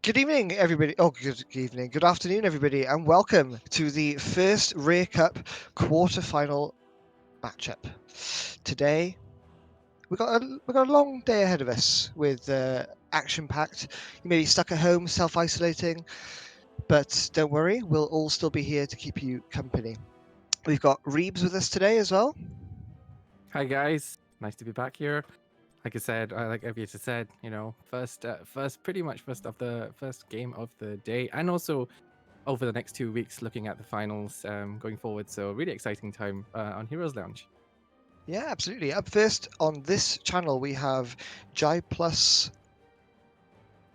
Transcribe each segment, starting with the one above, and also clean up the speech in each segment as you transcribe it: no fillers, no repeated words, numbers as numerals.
Good evening, everybody. Oh, good evening. Good afternoon, everybody, and welcome to the first Rare Cup quarter-final matchup. Today, we got a long day ahead of us with action-packed. You may be stuck at home, self-isolating, but don't worry, we'll all still be here to keep you company. We've got Reebs with us today as well. Hi guys, nice to be back here. Like I said, like Aviator said, pretty much first game of the day, and also over the next 2 weeks, looking at the finals going forward. So really exciting time on Heroes Lounge. Yeah, absolutely. Up first on this channel, we have Jai Plus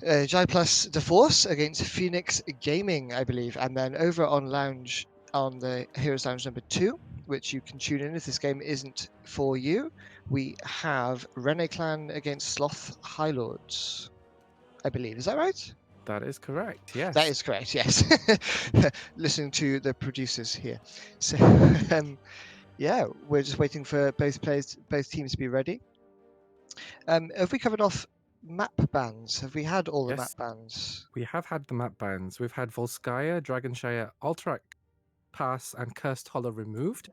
DeForce against Phoenix Gaming, I believe. And then over on Lounge, on the Heroes Lounge number 2, which you can tune in if this game isn't for you, we have Rene Clan against Sloth High Lords, I believe. Is that right? That is correct. That Yes. is correct, yes. Listening to the producers here. So, yeah, we're just waiting for both teams to be ready. Have we covered off map bans? Have we had all the map Yes, bans? we have had the map bans. We've had Volskaya, Dragonshire, Alterac Pass, and Cursed Hollow removed.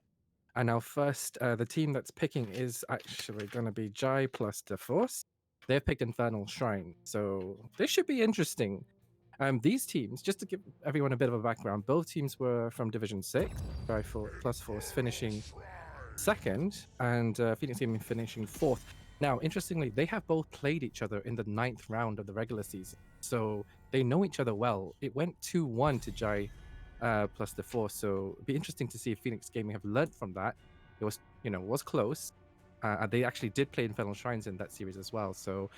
And our first, the team that's picking is actually going to be Jai plus DeForce. They've picked Infernal Shrine, so this should be interesting. These teams, just to give everyone a bit of a background, both teams were from Division 6, Jai plus Force finishing second, and Phoenix Gaming finishing fourth. Now, interestingly, they have both played each other in the 9th round of the regular season, so they know each other well. It went 2-1 to Jai plus DeForce, so it'd be interesting to see if Phoenix Gaming have learned from that. It was close. And they actually did play Infernal Shrines in that series as well, so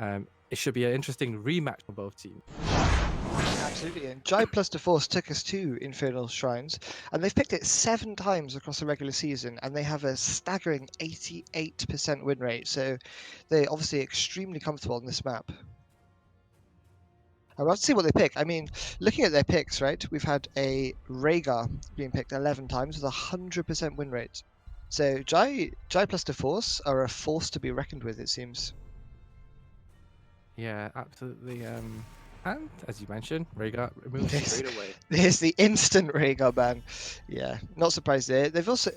it should be an interesting rematch for both teams. Absolutely. And Jai plus DeForce took us to Infernal Shrines, and they've picked it 7 times across the regular season, and they have a staggering 88% win rate. So they're obviously extremely comfortable on this map. I'd love to see what they pick. I mean, looking at their picks, right, we've had a Rhaegar being picked 11 times with a 100% win rate. So Jai plus DeForce are a force to be reckoned with, it seems. Yeah, absolutely. And as you mentioned, Rhaegar removed Yes. straight away. There's the instant Rhaegar ban. Yeah, not surprised there. They've also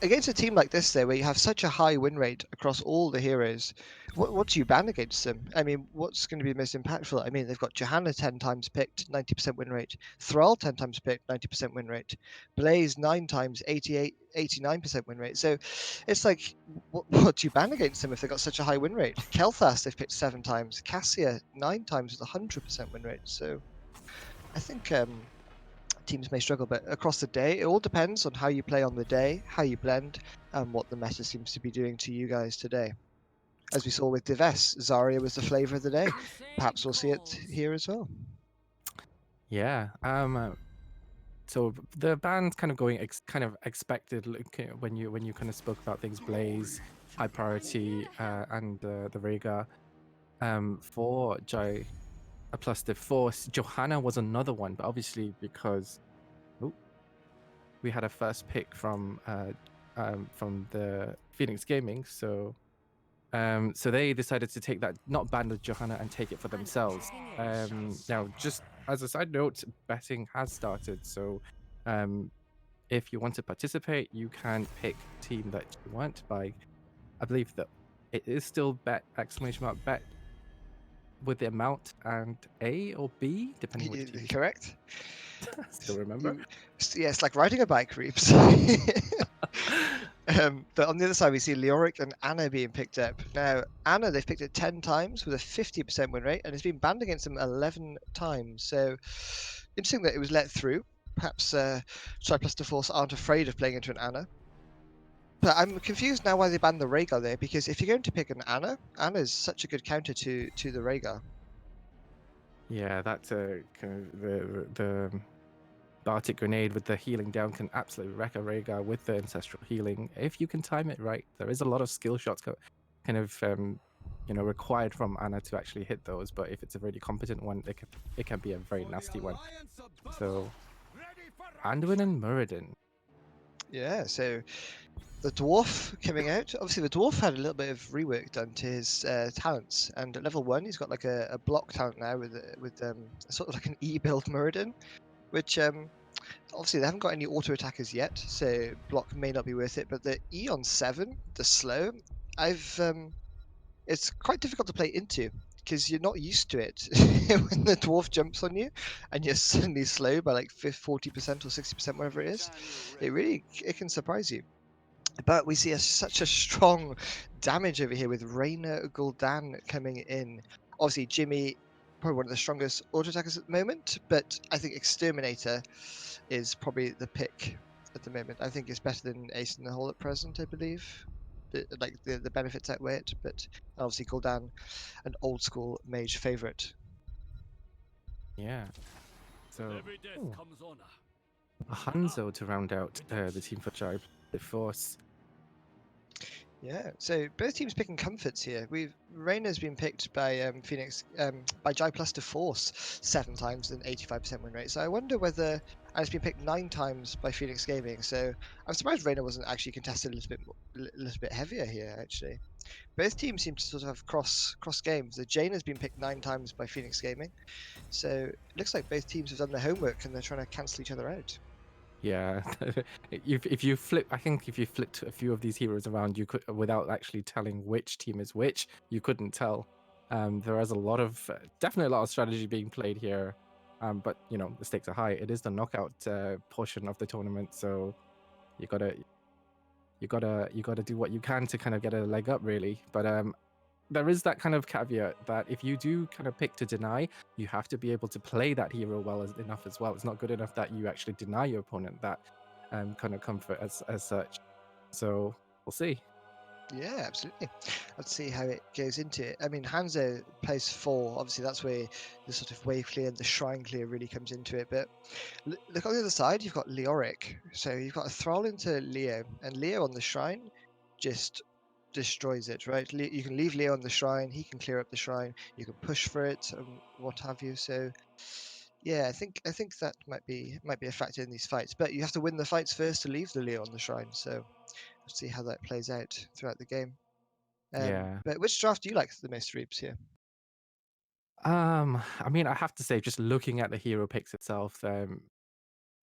against a team like this, there, where you have such a high win rate across all the heroes. What do you ban against them? I mean, what's going to be most impactful? I mean, they've got Johanna 10 times picked, 90% win rate. Thrall 10 times picked, 90% win rate. Blaze 9 times, 89% win rate. So it's like, what do you ban against them if they've got such a high win rate? Kel'Thas they've picked 7 times. Cassia 9 times with a 100% win rate. So I think teams may struggle, but across the day, it all depends on how you play on the day, how you blend, and what the meta seems to be doing to you guys today. As we saw with Dives, Zarya was the flavor of the day. Perhaps we'll see it here as well. Yeah. So the band's kind of going kind of expected when you kind of spoke about things, Blaze, High Priority, and the Rhaegar. For Jai plus DeForce, Johanna was another one, but obviously because we had a first pick from the Phoenix Gaming, so they decided to take that, not ban the Johanna, and take it for themselves. Now, just as a side note, betting has started, so if you want to participate, you can pick team that you want by, I believe that it is still bet bet with the amount and A or B, depending which team. Correct. Still remember? Yeah, it's like riding a bike, Reeps. But on the other side, we see Leoric and Anna being picked up. Now, Anna, they've picked it 10 times with a 50% win rate, and it's been banned against them 11 times. So, interesting that it was let through. Perhaps Jai plus DeForce aren't afraid of playing into an Anna. But I'm confused now why they banned the Rhaegar there, because if you're going to pick an Anna, Anna's such a good counter to the Rhaegar. Yeah, that's kind of the Bartic Grenade with the healing down can absolutely wreck a Rhaegar with the Ancestral Healing if you can time it right. There is a lot of skill shots kind of required from Anna to actually hit those, but if it's a really competent one, it can be a very nasty one. So Anduin and Muradin. Yeah, so the dwarf coming out. Obviously, the dwarf had a little bit of rework done to his talents, and at level 1, he's got like a block talent now with sort of like an E build Muradin, which obviously they haven't got any auto attackers yet, so block may not be worth it. But the E on 7, the slow, it's quite difficult to play into because you're not used to it when the dwarf jumps on you and you're suddenly slow by like 40% or 60%, whatever it is. It can surprise you. But we see such a strong damage over here with Reina Gul'dan coming in. Obviously, Jimmy, probably one of the strongest auto attackers at the moment, but I think Exterminator is probably the pick at the moment. I think it's better than Ace in the Hole at present, I believe. The benefits outweigh it, but obviously Gul'dan, an old school mage favorite. Yeah. So, a Hanzo to round out the team for Jive the Force. Yeah, so both teams picking comforts here. Reina's been picked by Phoenix by Jai Plus to Force 7 times and 85% win rate. So I wonder whether, and it's been picked 9 times by Phoenix Gaming. So I'm surprised Reina wasn't actually contested a little bit heavier here. Actually, both teams seem to sort of have cross games. The Jane has been picked 9 times by Phoenix Gaming. So it looks like both teams have done their homework and they're trying to cancel each other out. Yeah, if you flip, I think if you flipped a few of these heroes around, you could, without actually telling which team is which, you couldn't tell. There is definitely a lot of strategy being played here, but you know the stakes are high. It is the knockout portion of the tournament, so you gotta do what you can to kind of get a leg up, really. But there is that kind of caveat that if you do kind of pick to deny, you have to be able to play that hero enough as well. It's not good enough that you actually deny your opponent that kind of comfort as such. So we'll see. Yeah, absolutely. Let's see how it goes into it. I mean, Hanzo plays 4. Obviously, that's where the sort of wave clear and the shrine clear really comes into it. But look on the other side, you've got Leoric. So you've got a Thrall into Leo, and Leo on the shrine just destroys it, right? You can leave Leo on the shrine, he can clear up the shrine, you can push for it and what have you. So yeah, I think that might be a factor in these fights. But you have to win the fights first to leave the Leo on the shrine. So let's see how that plays out throughout the game. Yeah. But which draft do you like the most, Reeps, here? I mean, I have to say, just looking at the hero picks itself,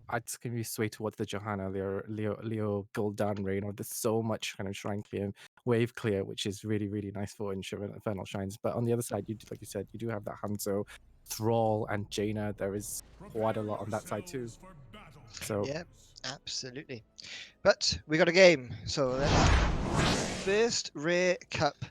I'd going to be swayed towards the Johanna, Leo Gul'dan Reina. There's so much kind of shrine clear and wave clear, which is really, really nice for Infernal Shrines. But on the other side, like you said, you do have that Hanzo, Thrall, and Jaina. There is quite a lot on that side too. So yeah, absolutely. But we got a game. So first Rare Cup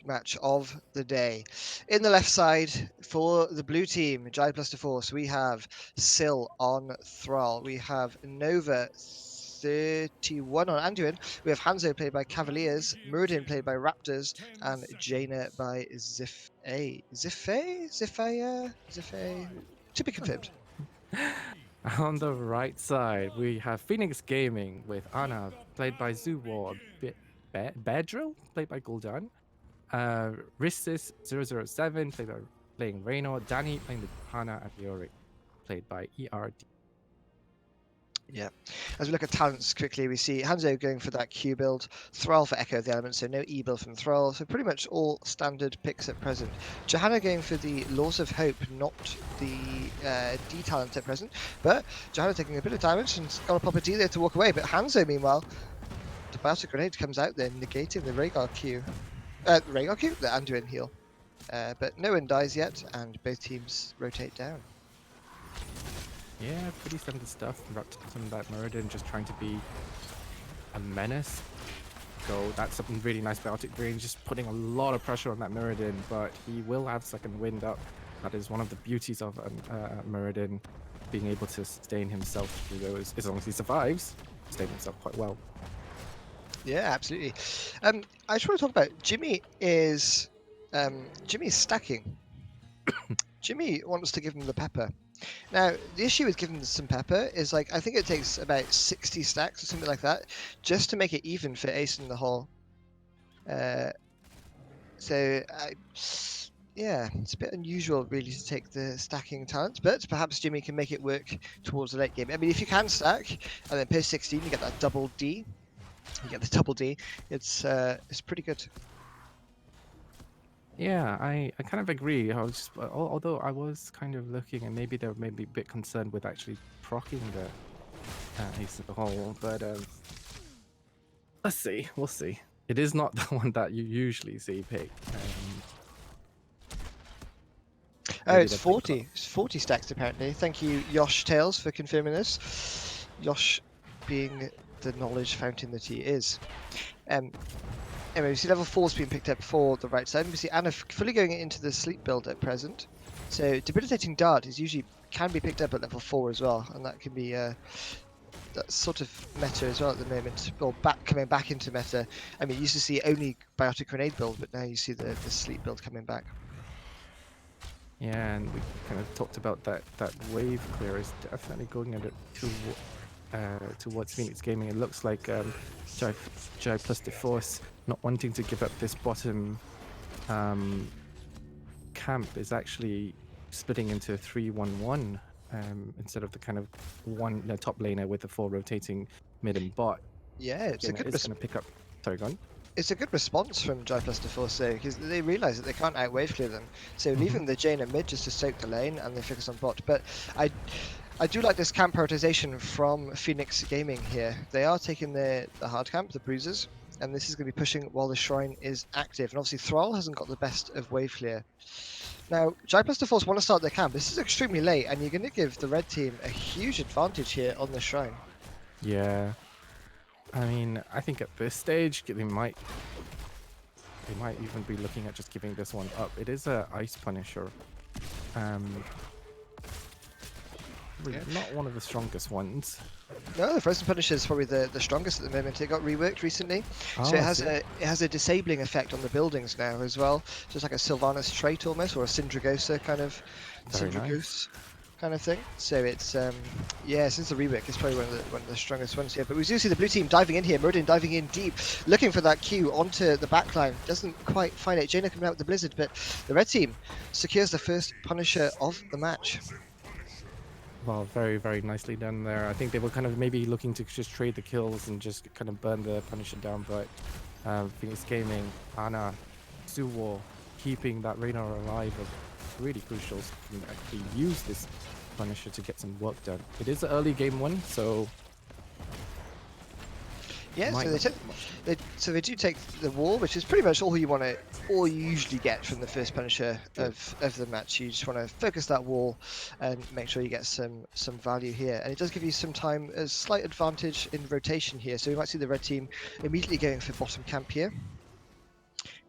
match of the day. In the left side for the blue team, Jai Plus to Force, we have Syl on Thrall. We have Nova 31 on Anduin. We have Hanzo played by Cavaliers, Muradin played by Raptors, and Jaina by Zifei. Zifei? To be confirmed. on the right side, we have Phoenix Gaming with Anna, played by Zuward, Bedrill, played by Gul'dan, Rissis 007, playing Reynor, Danny playing the Johanna, and Leoric, played by ERD. Yeah. As we look at talents quickly, we see Hanzo going for that Q build, Thrall for Echo of the Elements, so no E build from Thrall, so pretty much all standard picks at present. Johanna going for the Laws of Hope, not the D talent at present, but Johanna taking a bit of damage and got a pop a D there to walk away, but Hanzo, meanwhile, the Biotic Grenade comes out there, negating the Rhaegar Q. The Anduin heal. But no one dies yet, and both teams rotate down. Yeah, pretty standard stuff. Some of that Muradin just trying to be a menace. So that's something really nice about Biotic Green, just putting a lot of pressure on that Muradin, but he will have second wind up. That is one of the beauties of Muradin, being able to sustain himself through those, as long as he survives, sustain himself quite well. Yeah, absolutely. I just want to talk about Jimmy is stacking. Jimmy wants to give him the pepper. Now, the issue with giving some pepper is, like, I think it takes about 60 stacks or something like that just to make it even for Ace in the Hole. Yeah, it's a bit unusual, really, to take the stacking talent, but perhaps Jimmy can make it work towards the late game. I mean, if you can stack and then post 16, you get that double D. You get the double D. It's pretty good. Yeah, I kind of agree. I was, although I was kind of looking, and maybe they were maybe a bit concerned with actually proccing the ace of the hole, but let's see, we'll see. It is not the one that you usually see pick. Oh, Maybe it's they picked 40. It's 40 stacks apparently. Thank you, Yosh Tails, for confirming this. Yosh being the knowledge fountain that he is. Anyway, we see level 4's being picked up for the right side. We see Anna fully going into the sleep build at present. So debilitating dart is usually can be picked up at level 4 as well, and that can be that sort of meta as well at the moment, or coming back into meta. I mean, you used to see only biotic grenade build, but now you see the sleep build coming back. Yeah, and we kind of talked about that wave clear is definitely going towards Phoenix Gaming. It looks like Jai plus DeForce not wanting to give up this bottom camp is actually splitting into a 3-1-1 instead of the kind of top laner with the 4 rotating mid and bot. Yeah, it's a good going to pick up. Sorry, go on. It's a good response from Jai plus DeForce there, because they realise that they can't out wave clear them. So leaving the Jaina mid just to soak the lane, and they focus on bot. But I do like this camp prioritization from Phoenix Gaming here. They are taking the hard camp, the bruisers, and this is going to be pushing while the shrine is active. And obviously Thrall hasn't got the best of wave clear. Now, Jai plus DeForce want to start their camp. This is extremely late, and you're going to give the red team a huge advantage here on the shrine. Yeah. I mean, I think at this stage they might even be looking at just giving this one up. It is a Ice Punisher. Not one of the strongest ones. No, the Frozen Punisher is probably the strongest at the moment. It got reworked recently, so it has a disabling effect on the buildings now as well. Just like a Sylvanas trait almost, or a Syndragosa kind of kind of thing. So it's yeah, since the rework, it's probably one of the strongest ones here. But we do see the blue team diving in here. Muradin diving in deep, looking for that Q onto the backline. Doesn't quite find it. Jaina coming out with the Blizzard, but the red team secures the first Punisher of the match. Well, very, very nicely done there. I think they were kind of maybe looking to just trade the kills and just kind of burn the Punisher down, but Phoenix Gaming, Ana, Suwo, keeping that Reyna alive are really crucial so you can actually use this Punisher to get some work done. It is an early game one, so... Yeah, so they do take the wall, which is pretty much all you usually get from the first Punisher of the match. You just want to focus that wall and make sure you get some value here, and it does give you some time, a slight advantage in rotation here. So we might see the red team immediately going for bottom camp here,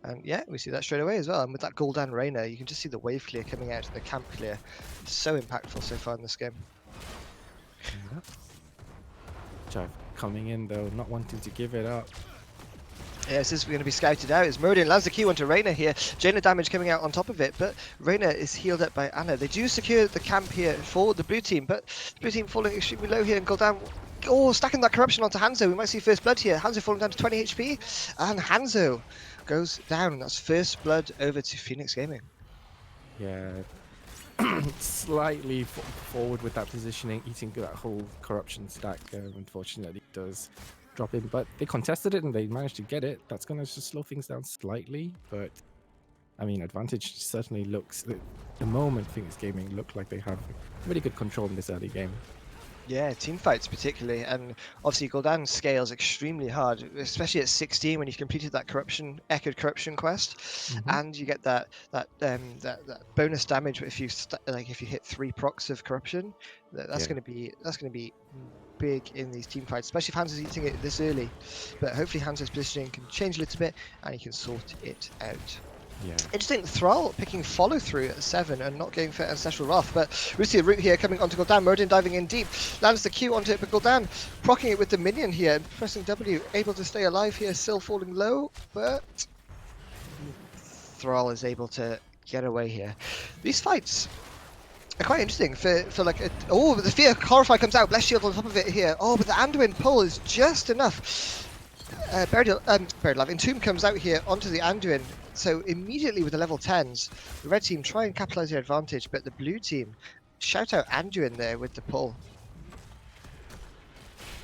and yeah, we see that straight away as well. And with that Gul'dan Reyna, you can just see the wave clear coming out of the camp clear. It's so impactful so far in this game. Yeah. Jive coming in though, not wanting to give it up. Yeah, this is going to be scouted out as Muradin lands the Q onto Reyna here. Jaina damage coming out on top of it, but Reyna is healed up by Ana. They do secure the camp here for the blue team, but the blue team falling extremely low here, and Gul'dan, stacking that corruption onto Hanzo. We might see first blood here. Hanzo falling down to 20 HP, and Hanzo goes down. That's first blood over to Phoenix Gaming. Yeah, slightly forward with that positioning, eating that whole corruption stack. Unfortunately, does drop in, but they contested it and they managed to get it. That's going to just slow things down slightly, but I mean, advantage certainly looks. The moment Phoenix Gaming look like they have really good control in this early game. Yeah, team fights particularly, and obviously Gul'dan scales extremely hard, especially at 16 when you've completed that echoed corruption quest, and you get that bonus damage if you if you hit 3 procs of corruption. That's going to be big in these team fights, especially if Hanzo's eating it this early. But hopefully Hanzo's positioning can change a little bit and he can sort it out. Yeah. Interesting, Thrall picking follow through at 7 and not going for Ancestral Wrath, but we see a root here coming onto Gul'dan. Muradin diving in deep, lands the Q onto it, but Gul'dan proccing it with the minion here and pressing W, able to stay alive here, still falling low, but Thrall is able to get away here. These fights are quite interesting for like but the Fear Horrify comes out, Bless Shield on top of it here. But the Anduin pull is just enough. Buried Alive. Entomb comes out here onto the Anduin. So immediately with the level 10s, the red team try and capitalize their advantage, but the blue team shout out Anduin there with the pull.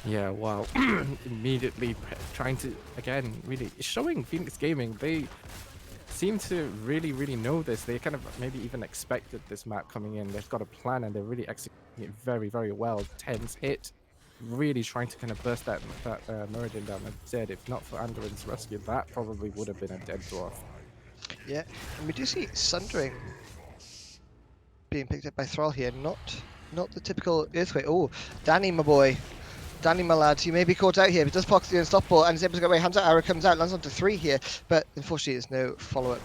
Yeah, wow. Immediately trying to, again, really showing Phoenix Gaming, they seem to really know this. They kind of maybe even expected this map coming in. They've got a plan and they're really executing it very well. Tens hit, really trying to kind of burst that Muradin down. As I said, if not for Anduin's rescue, that probably would have been a dead dwarf. Yeah, and we do see Sundering being picked up by Thrall here, not the typical Earthquake. Oh, Danny, my boy. Danny, my lad, you may be caught out here, but does pocket the unstoppable and is able to get away. Hands out, arrow comes out, lands onto 3 here, but unfortunately there's no follow-up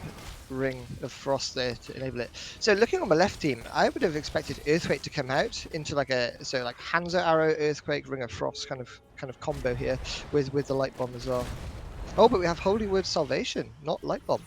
ring of frost there to enable it. So looking on the left team, I would have expected Earthquake to come out into like Hanzo arrow, Earthquake, ring of frost kind of combo here with the light bomb as well. Oh, but we have Holy Word Salvation, not light bomb.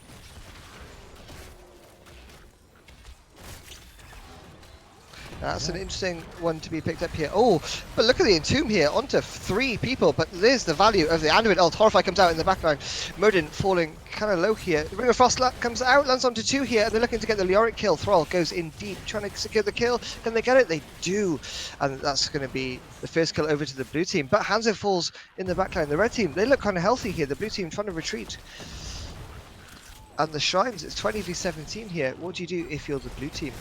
That's an interesting one to be picked up here. Oh, but look at the Entomb here, onto 3 people, but there's the value of the Anduin ult. Horrify comes out in the background. Muradin falling kind of low here. Ring of Frost comes out, lands onto 2 here, and they're looking to get the Leoric kill. Thrall goes in deep, trying to secure the kill. Can they get it? They do. And that's going to be the first kill over to the blue team. But Hanzo falls in the backline. The red team, they look kind of healthy here. The blue team trying to retreat. And the Shrines, it's 20v17 here. What do you do if you're the blue team?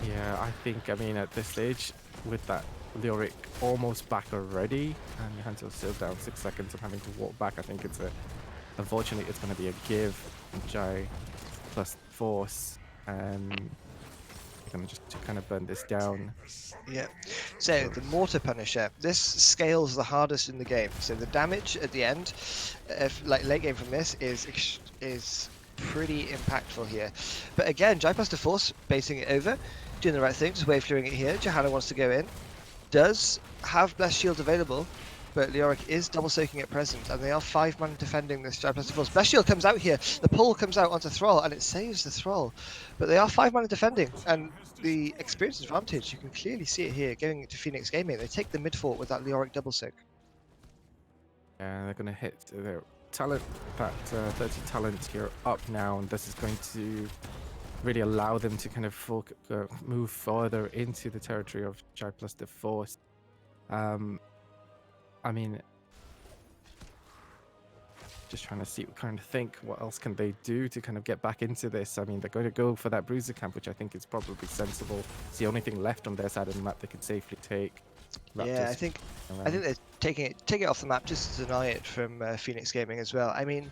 Yeah, I mean, at this stage, with that Leoric almost back already, and Hanzo's still down 6 seconds and having to walk back, I think unfortunately, it's going to be a give. Jai plus Force. We're going to just kind of burn this down. Yeah. So the Mortar Punisher, this scales the hardest in the game. So the damage at the end, like late game from this, is pretty impactful here. But again, Jai plus Force basing it over, doing the right thing, just wave clearing it here. Johanna wants to go in, does have Blessed Shield available, but Leoric is double soaking at present, and they are 5-man defending this Jai plus Force. Blessed Shield comes out here, the pull comes out onto Thrall, and it saves the Thrall. But they are 5-man defending, and the experience advantage, you can clearly see it here, going to Phoenix Gaming. They take the mid fort with that Leoric double soak. And they're going to hit their talent, that 30 talent here up now, and this is going to really allow them to kind of move further into the territory of Jai plus the Force. I mean, just trying to see, kind of think, what else can they do to kind of get back into this? I mean, they're going to go for that Bruiser Camp, which I think is probably sensible. It's the only thing left on their side of the map they could safely take. Yeah, I think they're taking it off the map just to deny it from Phoenix Gaming as well. I mean,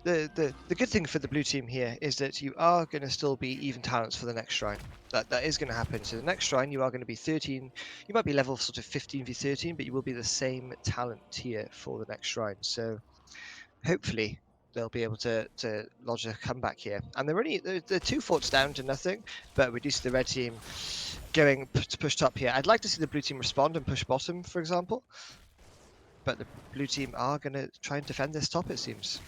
the good thing for the blue team here is that you are going to still be even talents for the next shrine. That is going to happen. So the next shrine you are going to be 13. You might be level sort of 15v13, but you will be the same talent tier for the next shrine. So hopefully they'll be able to lodge a comeback here. And they're 2 forts down to nothing, but we do see the red team going to push top here. I'd like to see the blue team respond and push bottom, for example. But the blue team are going to try and defend this top, it seems.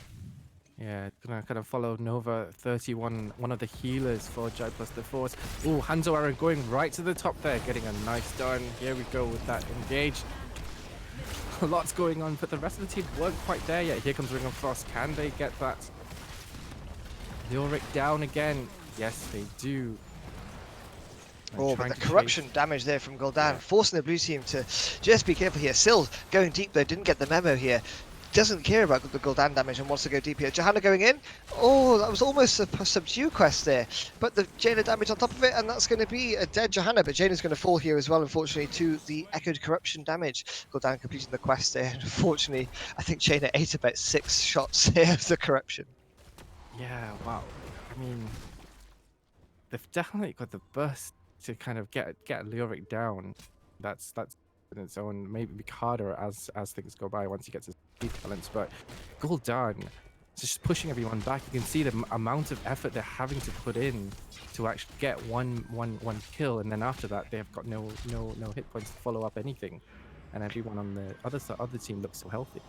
Yeah, gonna kind of follow Nova 31, one of the healers for Jai plus the Force. Ooh, Hanzo Aaron going right to the top there, getting a nice done. Here we go with that engage. Lots going on, but the rest of the team weren't quite there yet. Here comes Ring of Frost. Can they get that Leoric down again? Yes, they do. Oh, but the corruption damage there from Gul'dan, forcing the blue team to just be careful here. Syl going deep though, didn't get the memo here. Doesn't care about the Gul'dan damage and wants to go deep here. Johanna going in. Oh, that was almost a subdue quest there. But the Jaina damage on top of it, and that's going to be a dead Johanna. But Jaina's going to fall here as well, unfortunately, to the echoed corruption damage. Gul'dan completing the quest there. And unfortunately, I think Jaina ate about 6 shots here of the corruption. Yeah, wow. I mean, they've definitely got the burst to kind of get Leoric down. That's in its own, maybe harder as things go by once he gets his speed talents. But Gul'dan is just pushing everyone back. You can see the amount of effort they're having to put in to actually get one kill, and then after that they've got no hit points to follow up anything, and everyone on the other team looks so healthy.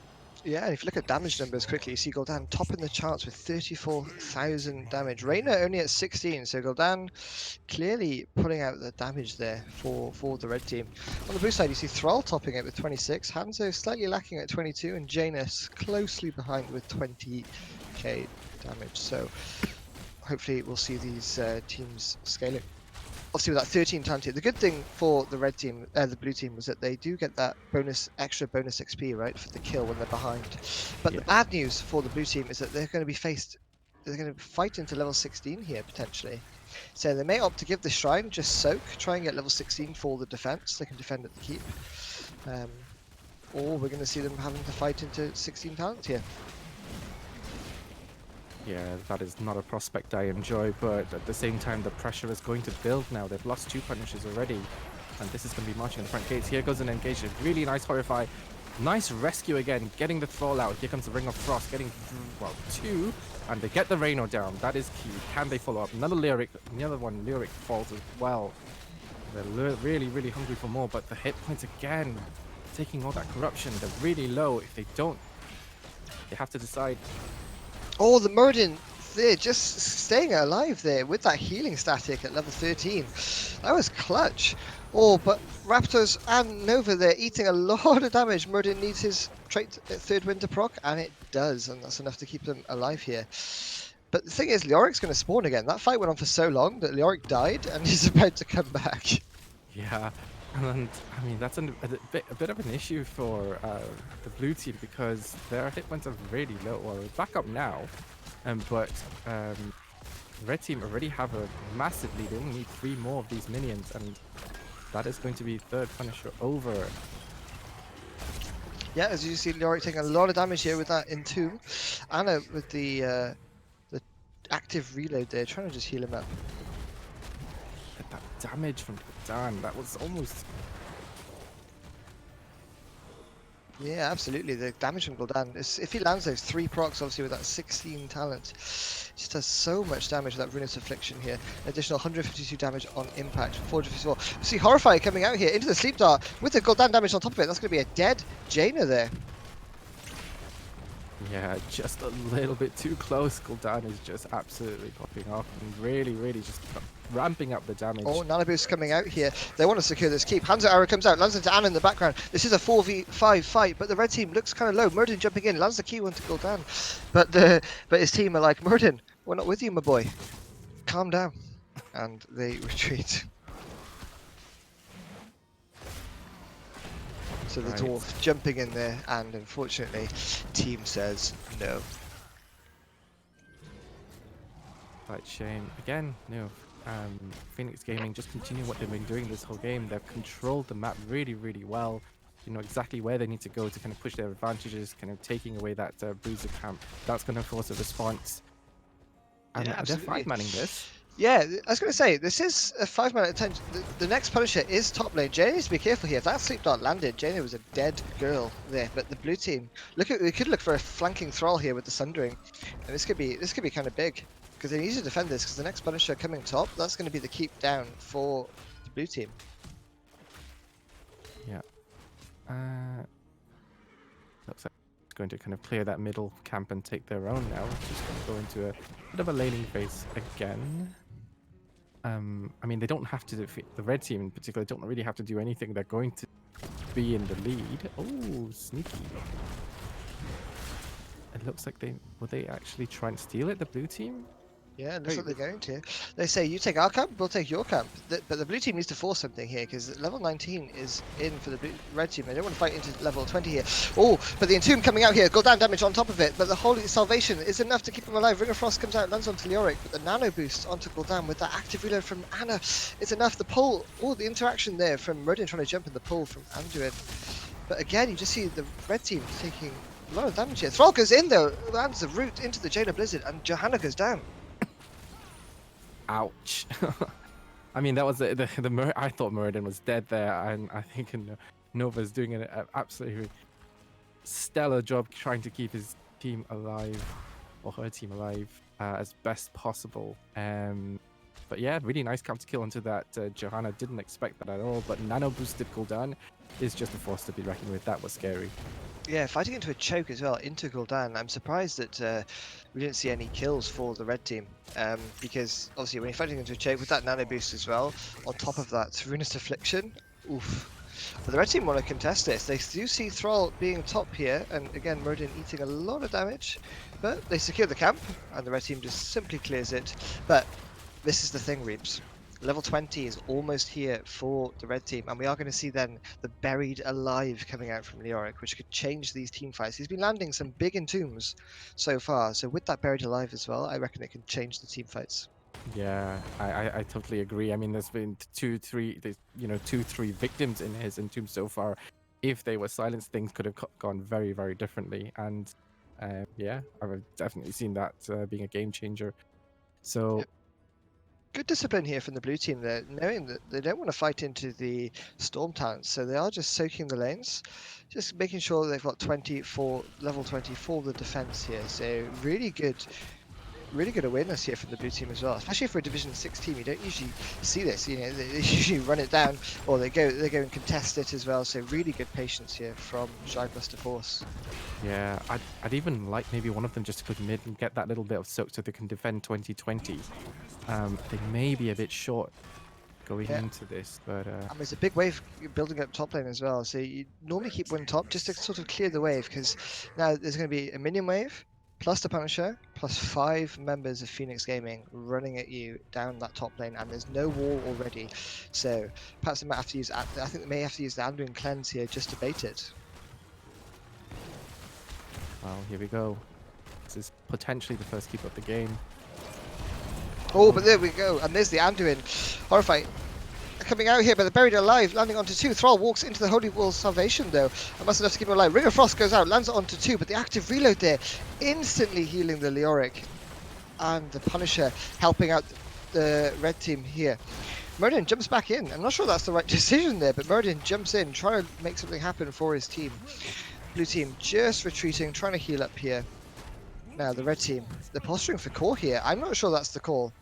Yeah, and if you look at damage numbers quickly, you see Gul'dan topping the charts with 34,000 damage. Reyna only at 16, so Gul'dan clearly putting out the damage there for the red team. On the blue side, you see Thrall topping it with 26, Hanzo slightly lacking at 22, and Janus closely behind with 20k damage. So hopefully we'll see these teams scaling. obviously with that 13 talent here, the good thing for the red team, the blue team, was that they do get that extra bonus XP, right, for the kill when they're behind. But the Yeah. bad news for the blue team is that they're going to fight into level 16 here potentially. So they may opt to give the shrine just soak, try and get level 16 for the defense. They can defend at the keep. Or we're going to see them having to fight into 16 talent here. Yeah, that is not a prospect I enjoy, but at the same time, the pressure is going to build now. They've lost 2 Punishers already, and this is going to be marching in the front gates. Here goes an engagement. Really nice Horrify. Nice rescue again, getting the Thrall out. Here comes the Ring of Frost, getting, well, 2, and they get the Reno down. That is key. Can they follow up? Another one, Lyric falls as well. They're really, really hungry for more, but the hit points again, taking all that corruption. They're really low. If they don't, they have to decide. Oh, the Murden there, just staying alive there with that healing static at level 13. That was clutch. Oh, but Raptors and Nova, they're eating a lot of damage. Murden needs his trait third wind to proc, and it does, and that's enough to keep them alive here. But the thing is, Leoric's going to spawn again. That fight went on for so long that Leoric died, and he's about to come back. Yeah, and I mean that's a bit of an issue for the blue team because their hit points are really low. Well, back up now, but red team already have a massive lead. They only need 3 more of these minions, and that is going to be third Punisher over. Yeah, as you see, Leoric taking a lot of damage here with that Entomb. Anna with the active reload there, trying to just heal him up. Get that damage from Gul'dan, that was almost... Yeah, absolutely. The damage from Gul'dan, if he lands those 3 procs, obviously with that 16 talent, just does so much damage with that Ruinous Affliction here. Additional 152 damage on impact, 454. You see Horrify coming out here into the Sleep Dart with the Gul'dan damage on top of it. That's going to be a dead Jaina there. Yeah, just a little bit too close. Gul'dan is just absolutely popping off and really, really just ramping up the damage. Oh, Nano Boost coming out here. They want to secure this keep. Hanzo Arrow comes out, lands into Anna in the background. This is a 4v5 fight, but the red team looks kind of low. Murden jumping in, lands the key one to Gul'dan. But his team are like, Murden, we're not with you, my boy. Calm down. And they retreat. So the Right. dwarf jumping in there, and unfortunately, team says no. Quite shame. Again, no. Phoenix Gaming just continue what they've been doing this whole game. They've controlled the map really, really well. You know exactly where they need to go to kind of push their advantages, kind of taking away that bruiser camp. That's going to force a response. And Yeah, they're absolutely. 5-manning this. Yeah, I was going to say, this is a 5-man attention. The next Punisher is top lane. Jaina needs to be careful here. If that Sleep Dart landed, Jaina was a dead girl there. But the blue team, we could look for a flanking Thrall here with the Sundering. And this could be kind of big. Because they need to defend this, because the next Punisher coming top, that's going to be the keep down for the blue team. Yeah. Looks like it's going to kind of clear that middle camp and take their own now. Just going to go into a bit of a laning phase again. I mean, they don't have to defeat the red team in particular. Don't really have to do anything. They're going to be in the lead. Oh, sneaky. It looks like will they actually try and steal it, the blue team? Yeah, it looks like they're going to. They say, you take our camp, we'll take your camp. But the blue team needs to force something here, because level 19 is in for the red team. They don't want to fight into level 20 here. Oh, but the Entomb coming out here, Gul'dan damage on top of it, but the Holy Salvation is enough to keep him alive. Ring of Frost comes out, lands onto Leoric, but the Nano Boost onto Gul'dan with that active reload from Anna is enough. The pull, the interaction there from Murden trying to jump in the pull from Anduin. But again, you just see the red team taking a lot of damage here. Thrall goes in though, lands the root into the Jaina Blizzard, and Johanna goes down. Ouch. I mean, that was I thought Muradin was dead there, and I think Nova's doing an absolutely stellar job trying to keep his team alive, or her team alive, as best possible. But yeah, really nice counter kill into that. Johanna didn't expect that at all, but nano boosted Gul'dan is just a force to be reckoned with. That was scary. Yeah, fighting into a choke as well, into Gul'dan. I'm surprised that we didn't see any kills for the red team, because obviously when you're fighting into a choke with that nano boost as well, on top of that Ruinous Affliction, oof. But the red team want to contest this. They do see Thrall being top here, and again Murden eating a lot of damage, but they secure the camp, and the red team just simply clears it. But this is the thing, Reeps. Level 20 is almost here for the red team, and we are going to see then the Buried Alive coming out from Leoric, which could change these team fights. He's been landing some big entombs so far, so with that Buried Alive as well, I reckon it can change the team fights. Yeah, I totally agree. I mean, there's been two, three victims in his entomb so far. If they were silenced, things could have gone very, very differently. And yeah, I've definitely seen that being a game changer. So Good discipline here from the blue team there, knowing that they don't want to fight into the Storm talents, so they are just soaking the lanes, just making sure they've got 24 level 20 for the defense here. So really good awareness here from the blue team as well, especially for a Division 6 team. You don't usually see this, you know, they usually run it down or they go and contest it as well. So really good patience here from Shybuster Force. yeah, I'd even like maybe one of them just to go mid and get that little bit of soak so they can defend 2020. They may be a bit short going Yeah. into this, but And there's a big wave building up top lane as well. So you normally keep one top just to sort of clear the wave, because now there's going to be a minion wave plus the Punisher plus 5 members of Phoenix Gaming running at you down that top lane, and there's no wall already. So perhaps they might have to use. I think they may have to use the Anduin Cleanse here just to bait it. well, here we go. This is potentially the first keep of the game. Oh, but there we go, and there's the Anduin. Horrify coming out here, but they're buried alive, landing onto 2. Thrall walks into the Holy Wall Salvation though, and must enough to keep him alive. Ring of Frost goes out, lands onto 2, but the active reload there, instantly healing the Leoric. And the Punisher helping out the red team here. Murden jumps back in. I'm not sure that's the right decision there, but Murden jumps in, trying to make something happen for his team. Blue team just retreating, trying to heal up here. Now the red team, they're posturing for core here. I'm not sure that's the call.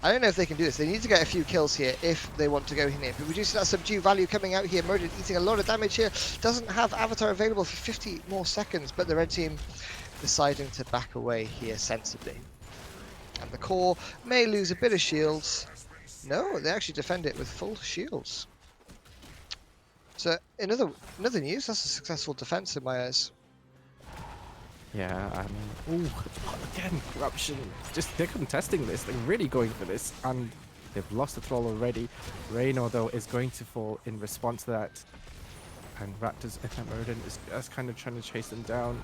I don't know if they can do this. They need to get a few kills here if they want to go in here. But reducing that subdue value coming out here. Murden eating a lot of damage here. Doesn't have Avatar available for 50 more seconds, but the red team deciding to back away here sensibly. And the core may lose a bit of shields. No, they actually defend it with full shields. So another news, that's a successful defense in my eyes. Yeah, I mean, ooh, again, corruption. Just they're contesting this. They're really going for this, and they've lost the thrall already. Raynor though is going to fall in response to that, and Raptors Murden is just kind of trying to chase them down.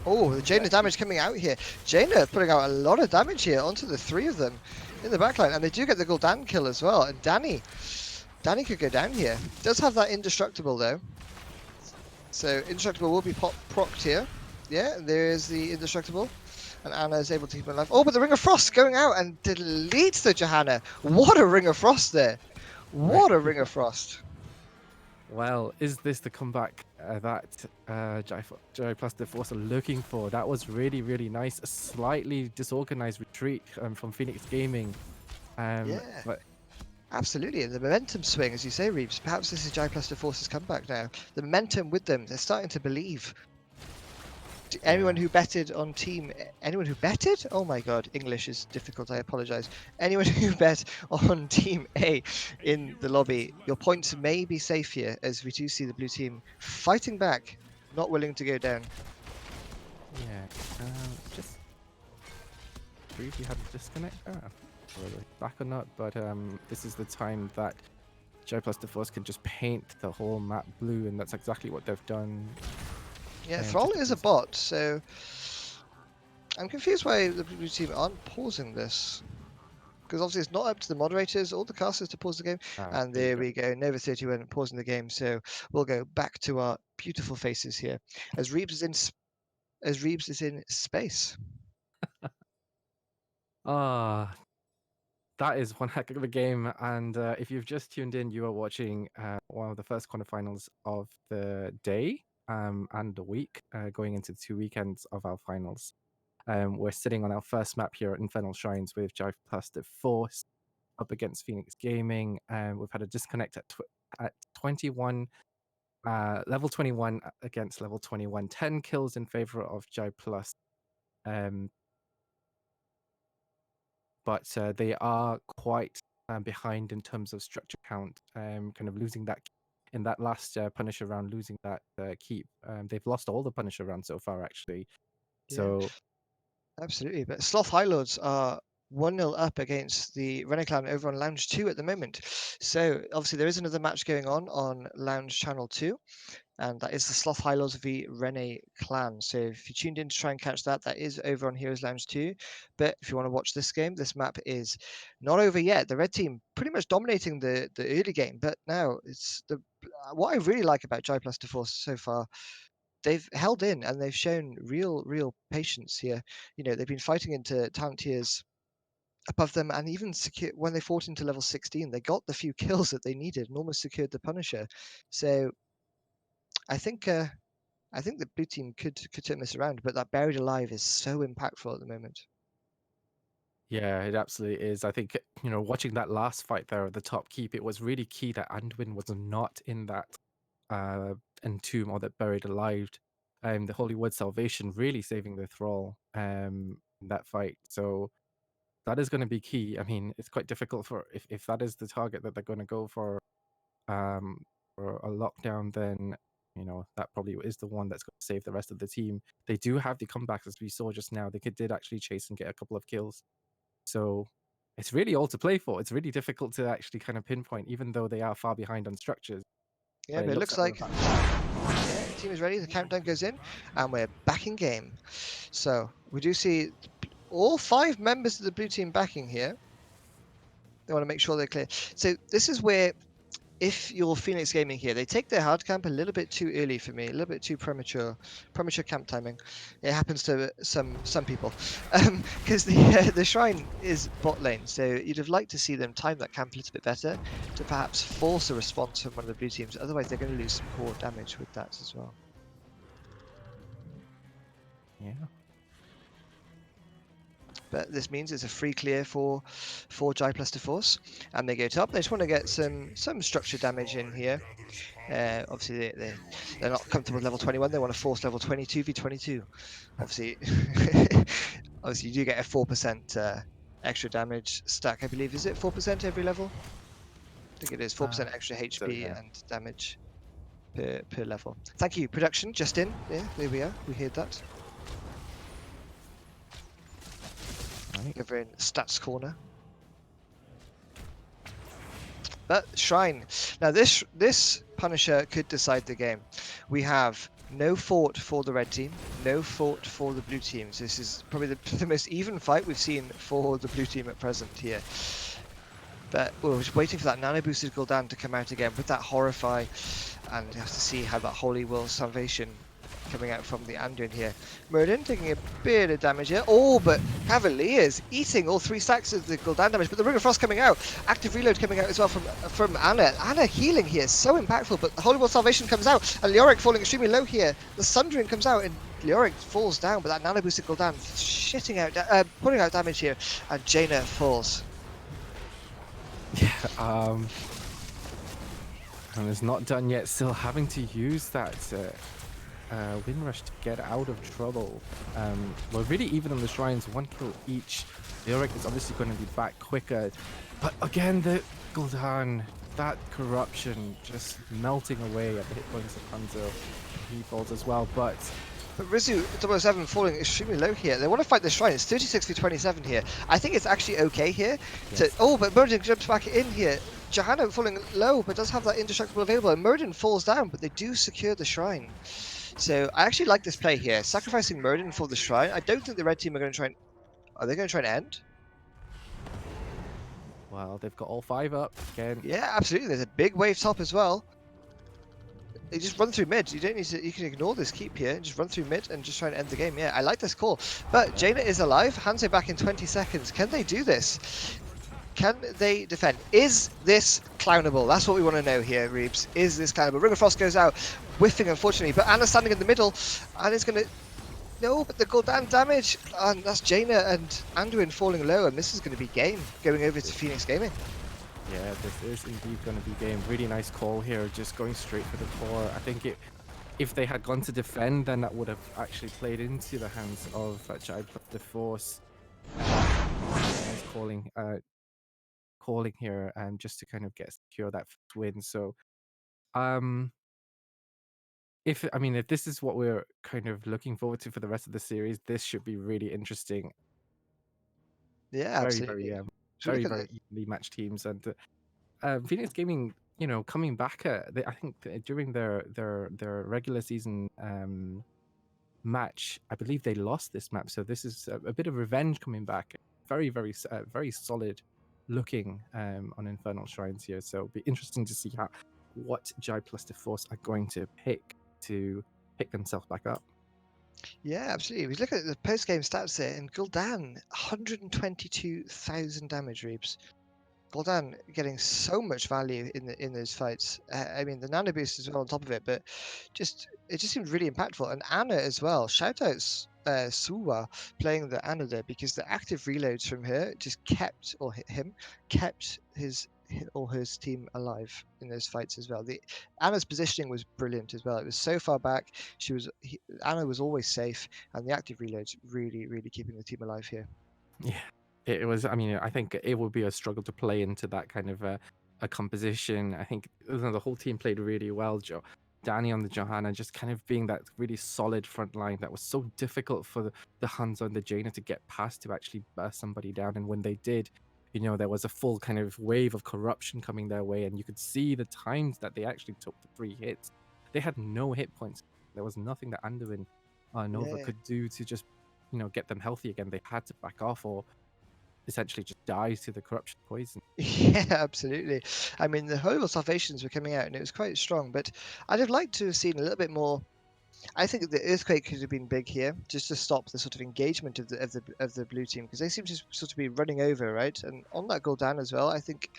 Oh, the Jaina damage coming out here. Jaina putting out a lot of damage here onto the 3 of them in the backline, and they do get the Gul'dan kill as well. And Danny could go down here. Does have that indestructible though. So indestructible will be procced here. Yeah, there is the indestructible. And Anna is able to keep him alive. Oh, but the Ring of Frost going out and deletes the Johanna. What a Ring of Frost there. What a Ring of Frost. Well, is this the comeback that Gyroplaster Force are looking for? That was really, really nice. A slightly disorganized retreat from Phoenix Gaming. Yeah. But Absolutely, and the momentum swing, as you say, Reeves. Perhaps this is Gyroplaster Force's comeback now. The momentum with them, they're starting to believe. Anyone who betted on team, anyone who betted? Oh my god, English is difficult, I apologize. Anyone who bet on team A in the lobby, your points may be safe here, as we do see the blue team fighting back, not willing to go down. yeah, just Reeve, you had a disconnect. Whether back or not, but this is the time that Gyroplaster Force can just paint the whole map blue, and that's exactly what they've done. Yeah, Thrall is a bot, so I'm confused why the blue team aren't pausing this. Because obviously it's not up to the moderators or the casters to pause the game. And there we go, Nova 31 pausing the game. So we'll go back to our beautiful faces here as Reeves is in space. Ah, that is one heck of a game. And if you've just tuned in, you are watching one of the first quarterfinals of the day and the week, going into the 2 weekends of our finals. We're sitting on our first map here at Infernal Shrines with Gyroplaster Force up against Phoenix Gaming. We've had a disconnect at 21, level 21 against level 21. 10 kills in favor of Gyroplus. But they are quite behind in terms of structure count, kind of losing that in that last Punisher round, losing that keep. They've lost all the Punisher rounds so far, actually. Yeah. So Absolutely, but Sloth High Lords are 1-0 up against the Rene Clan over on Lounge 2 at the moment. So obviously there is another match going on Lounge Channel 2, and that is the Sloth Highlows v Rene Clan. So if you tuned in to try and catch that, that is over on Heroes Lounge 2. But if you want to watch this game, this map is not over yet. The red team pretty much dominating the early game, but now it's the what I really like about Jai Plus Force so far. They've held in and they've shown real patience here. You know, they've been fighting into talent tiers above them, and even secure when they fought into level 16, they got the few kills that they needed and almost secured the Punisher. So I think I think the blue team could turn this around, but that buried alive is so impactful at the moment. Yeah, it absolutely is. I think, watching that last fight there at the top keep, it was really key that Anduin was not in that entomb or that buried alive. The Holy Word Salvation really saving the thrall in that fight. So that is going to be key. I mean, it's quite difficult for if that is the target that they're going to go um for a lockdown, then that probably is the one that's going to save the rest of the team. They do have the comebacks as we saw just now. Did actually chase and get a couple of kills. So it's really all to play for. It's really difficult to actually kind of pinpoint, even though they are far behind on structures. Yeah, But it but it looks looks like we're like about. yeah, team is ready. The countdown goes in, and we're back in game. So we do see all 5 members of the blue team backing here. They want to make sure they're clear. So this is where, if you're Phoenix Gaming here, they take their hard camp a little bit too early for me, a little bit too premature camp timing. It happens to some people, because the shrine is bot lane, so you'd have liked to see them time that camp a little bit better to perhaps force a response from one of the blue teams. Otherwise, they're going to lose some core damage with that as well. Yeah. But this means it's a free clear for Jai plus Force, and they go top. They just want to get some structure damage in here. Obviously, they're not comfortable with level 21. They want to force level 22 v 22. Obviously, obviously you do get a 4% extra damage stack. I believe, is it 4% every level? I think it is 4% extra So HP yeah. and damage per level. Thank you, production. Just in. Yeah, there we are. We heard that. Right. Over in stats corner. But Shrine. Now this Punisher could decide the game. We have no fort for the red team, no fort for the blue teams. This is probably the most even fight we've seen for the blue team at present here. But we're just waiting for that nano boosted Gul'dan to come out again with that Horrify, and you have to see how that Holy Will Salvation coming out from the Anduin here. Murden taking a bit of damage here. Oh, but Cavaliers eating all 3 stacks of the Gul'dan damage, but the Ring of Frost coming out. Active reload coming out as well from Anna. Anna healing here, so impactful, but the Holy Will Salvation comes out, and Leoric falling extremely low here. The Sundering comes out, and Leoric falls down, but that nano boosted Gul'dan shitting out, putting out damage here, and Jaina falls. Yeah. And it's not done yet. Still having to use that wind rush to get out of trouble. We're really even on the shrines, 1 kill each. Leoric is obviously going to be back quicker, but again the Gul'dan, that corruption just melting away at the hit points of Hanzo. He falls as well, but Rizu 007 falling extremely low here. They want to fight the shrine. It's 36 v 27 here. I think it's actually okay here. yes. Oh, but Murden jumps back in here. Johanna falling low, but does have that indestructible available. And Murden falls down, but they do secure the shrine. So I actually like this play here. Sacrificing Murden for the shrine. I don't think the red team are going to try and... Are they going to try and end? Well, they've got all 5 up again. Yeah, absolutely. There's a big wave top as well. You just run through mid. You don't need to. You can ignore this keep here and just run through mid and just try and end the game. Yeah, I like this call. But Jaina is alive. Hanzo back in 20 seconds. Can they do this? Can they defend? Is this clownable? That's what we want to know here, Reeves. Is this clownable? Ring of Frost goes out, whiffing unfortunately. But Anna's standing in the middle, and it's going to. No, but the Gul'dan damage, and that's Jaina and Anduin falling low, and this is going to be game going over to Phoenix Gaming. Yeah, this is indeed going to be game. Really nice call here, just going straight for the core. I think if they had gone to defend, then that would have actually played into the hands of Jai plus the Force. Nice calling here, just to kind of secure that first win. So, if this is what we're kind of looking forward to for the rest of the series, this should be really interesting. Yeah, very absolutely. So we look at very evenly matched teams, and Phoenix Gaming, coming back I think during their regular season match, I believe they lost this map, so this is a bit of revenge coming back. Very solid looking on Infernal Shrines here, so it'll be interesting to see what Jai plus the Force are going to pick themselves back up. Yeah, absolutely. We look at the post-game stats there, and Gul'dan, 122,000 damage, Reeves. Gul'dan getting so much value in those fights. I mean, the nano boost as well on top of it, but it just seemed really impactful. And Anna as well. Shout outs Suwa playing the Anna there, because the active reloads from her just kept his or his team alive in those fights as well. The Anna's positioning was brilliant as well. It was so far back. Anna was always safe, and the active reloads really keeping the team alive here. Yeah, it was. I mean, I think it would be a struggle to play into that kind of a composition. I think the whole team played really well. Danny on the Johanna just kind of being that really solid front line that was so difficult for the Hanzo and the Jaina to get past to actually burst somebody down. And when they did, there was a full kind of wave of corruption coming their way, and you could see the times that they actually took the 3 hits. They had no hit points. There was nothing that Anduin Nova Yeah. could do to just get them healthy again. They had to back off or essentially just die to the corruption poison. Yeah, absolutely. I mean, the Horrible Salvations were coming out, and it was quite strong. But I'd have liked to have seen a little bit more. I think the Earthquake could have been big here, just to stop the sort of engagement of the blue team, because they seem to sort of be running over, right? And on that goal down as well, I think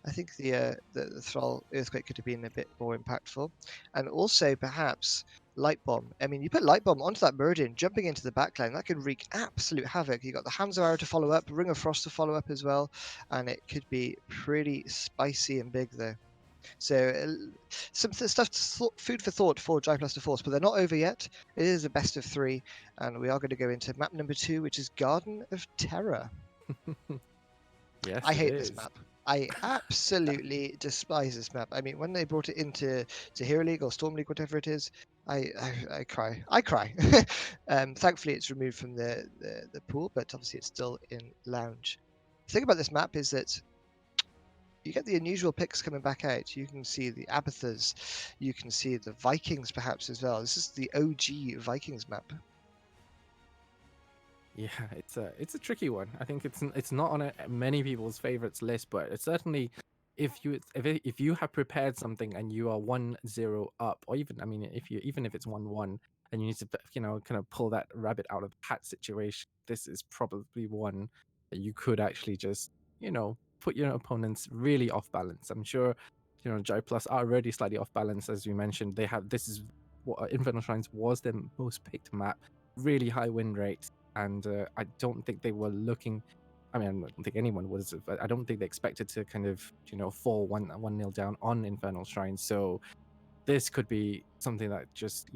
the Thrall Earthquake could have been a bit more impactful, and also perhaps Light Bomb. I mean, you put Light Bomb onto that Muradin, jumping into the backline, that could wreak absolute havoc. You got the Hanzo Arrow to follow up, Ring of Frost to follow up as well, and it could be pretty spicy and big there. So some stuff, food for thought for Jai Plus the Force, but they're not over yet. It is a best of 3, and we are going to go into map number 2, which is Garden of Terror. Yes, I it hate this is. map. I absolutely despise this map. I mean, when they brought it into Hero League or Storm League, whatever it is, I cry. I cry. Thankfully, it's removed from the pool, but obviously it's still in Lounge. The thing about this map is that you get the unusual picks coming back out. You can see the Abathas, you can see the Vikings perhaps as well. This is the OG Vikings map. Yeah, it's a tricky one. I think it's not on many people's favorites list, but it's certainly if you have prepared something and you are 1-0 up, or even, I mean, even if it's 1-1 and you need to kind of pull that rabbit out of the hat situation, this is probably one that you could actually just put your opponents really off balance. I'm sure Jai Plus are already slightly off balance, as we mentioned. This is what Infernal Shrines was their most picked map, really high win rate, and I don't think they were looking. I mean, I don't think anyone was, but I don't think they expected to kind of fall 1-0 down on Infernal Shrine. So this could be something that just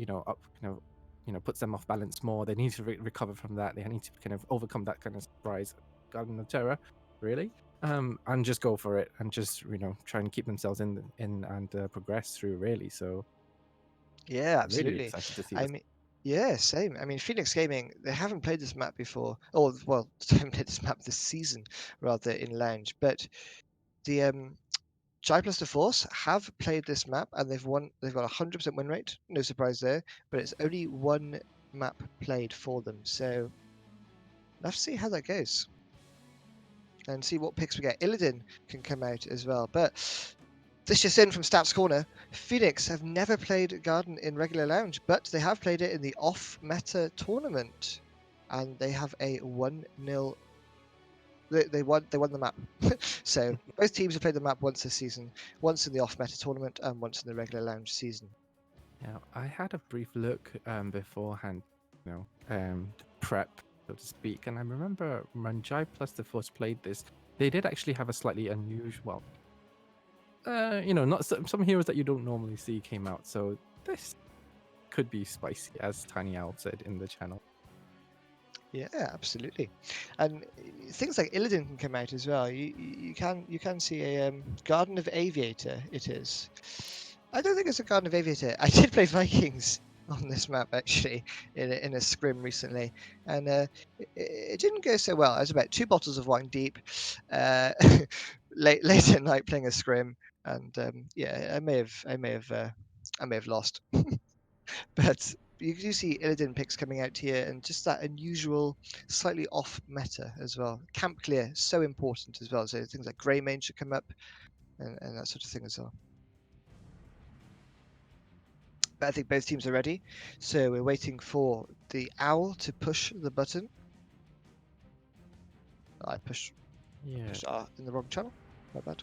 puts them off balance more. They need to recover from that. They need to kind of overcome that kind of surprise. Garden of Terror, really, and just go for it and just try and keep themselves in and progress through, really. So Yeah, really absolutely. excited to see I this. mean, yeah, same. I mean, Phoenix Gaming, they haven't played this map before. Or, well, they haven't played this map this season, rather, in Lounge. But the Jai Plus the Force have played this map, and they've won. They've got a 100% win rate. No surprise there. But it's only one map played for them. So let's see how that goes, and see what picks we get. Illidan can come out as well. But this just in from Stats Corner. Phoenix have never played Garden in regular Lounge, but they have played it in the off-meta tournament, and they have a 1-0. They won the map. So both teams have played the map once this season, once in the off-meta tournament and once in the regular Lounge season. Yeah, I had a brief look beforehand, prep, so to speak, and I remember when Jai Plus the Force played this, they did actually have a slightly unusual, not some heroes that you don't normally see came out. So this could be spicy, as Tiny Owl said in the channel. Yeah, absolutely. And things like Illidan can come out as well. You can see a Garden of Aviator. It is. I don't think it's a Garden of Aviator. I did play Vikings on this map actually in a scrim recently, and it didn't go so well. I was about 2 bottles of wine deep, uh, late at night playing a scrim, and yeah, I may have lost, but. You do see Illidan picks coming out here, and just that unusual, slightly off meta as well. Camp clear, so important as well. So things like Greymane should come up, and that sort of thing as well. But I think both teams are ready. So we're waiting for the owl to push the button. I pushed Yeah. R in the wrong channel. My bad.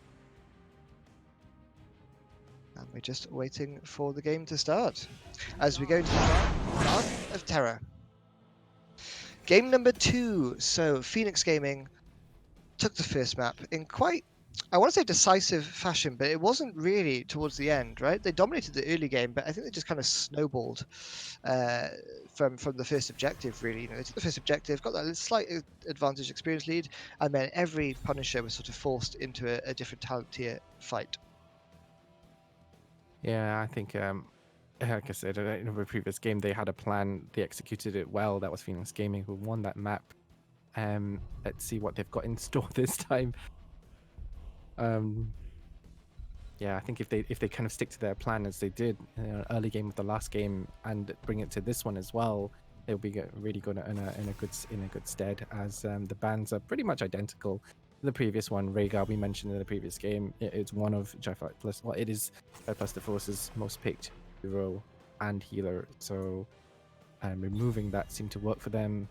And we're just waiting for the game to start. As we go to the Dark of Terror. Game number 2. So Phoenix Gaming took the first map in quite, I want to say decisive fashion, but it wasn't really towards the end, right? They dominated the early game, but I think they just kind of snowballed from the first objective, really. You know, they took the first objective, got that slight advantage experience lead, and then every Punisher was sort of forced into a different talent tier fight. Yeah, I think, like I said, in a previous game, they had a plan. They executed it well. That was Phoenix Gaming who won that map. Let's see what they've got in store this time. Yeah, I think if they kind of stick to their plan as they did early game of the last game and bring it to this one as well, they'll be really good in a good stead, as the bans are pretty much identical. The previous one, Rhaegar, we mentioned in the previous game, it's one of it is Plus the Force's most picked hero and healer. So removing that seemed to work for them.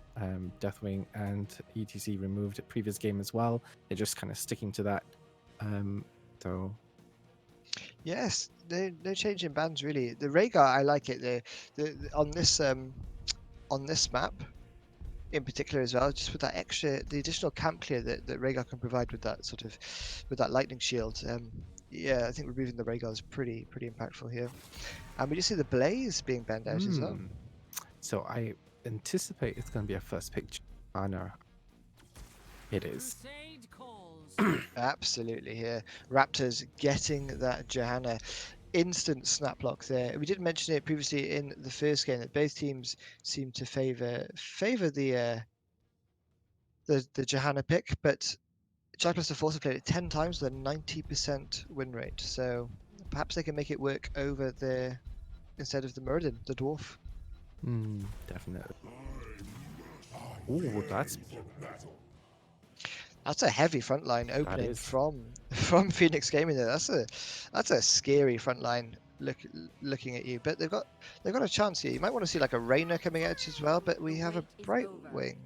Deathwing and ETC removed it previous game as well. They're just kind of sticking to that. So Yes, no change in bans really. The Rhaegar, I like it. The on this map in particular as well, just with that the additional camp clear that Rhaegar can provide with that with that lightning shield. Yeah, I think removing the Rhaegar is pretty impactful here. And we just see the Blaze being banned out as well. So I anticipate it's going to be a first pick Johanna. It is. Absolutely here. Raptors getting that Johanna. Instant snap block there. We did mention it previously in the first game that both teams seem to favor the Johanna pick, but Plus the Force have played it 10 times with a 90% win rate. So perhaps they can make it work over there instead of the Muradin, the dwarf. Definitely. Ooh, That's a heavy front line opening is. from Phoenix Gaming there. That's a scary front line looking at you. But they've got a chance here. You might want to see like a Reyna coming out as well, but we have a Brightwing.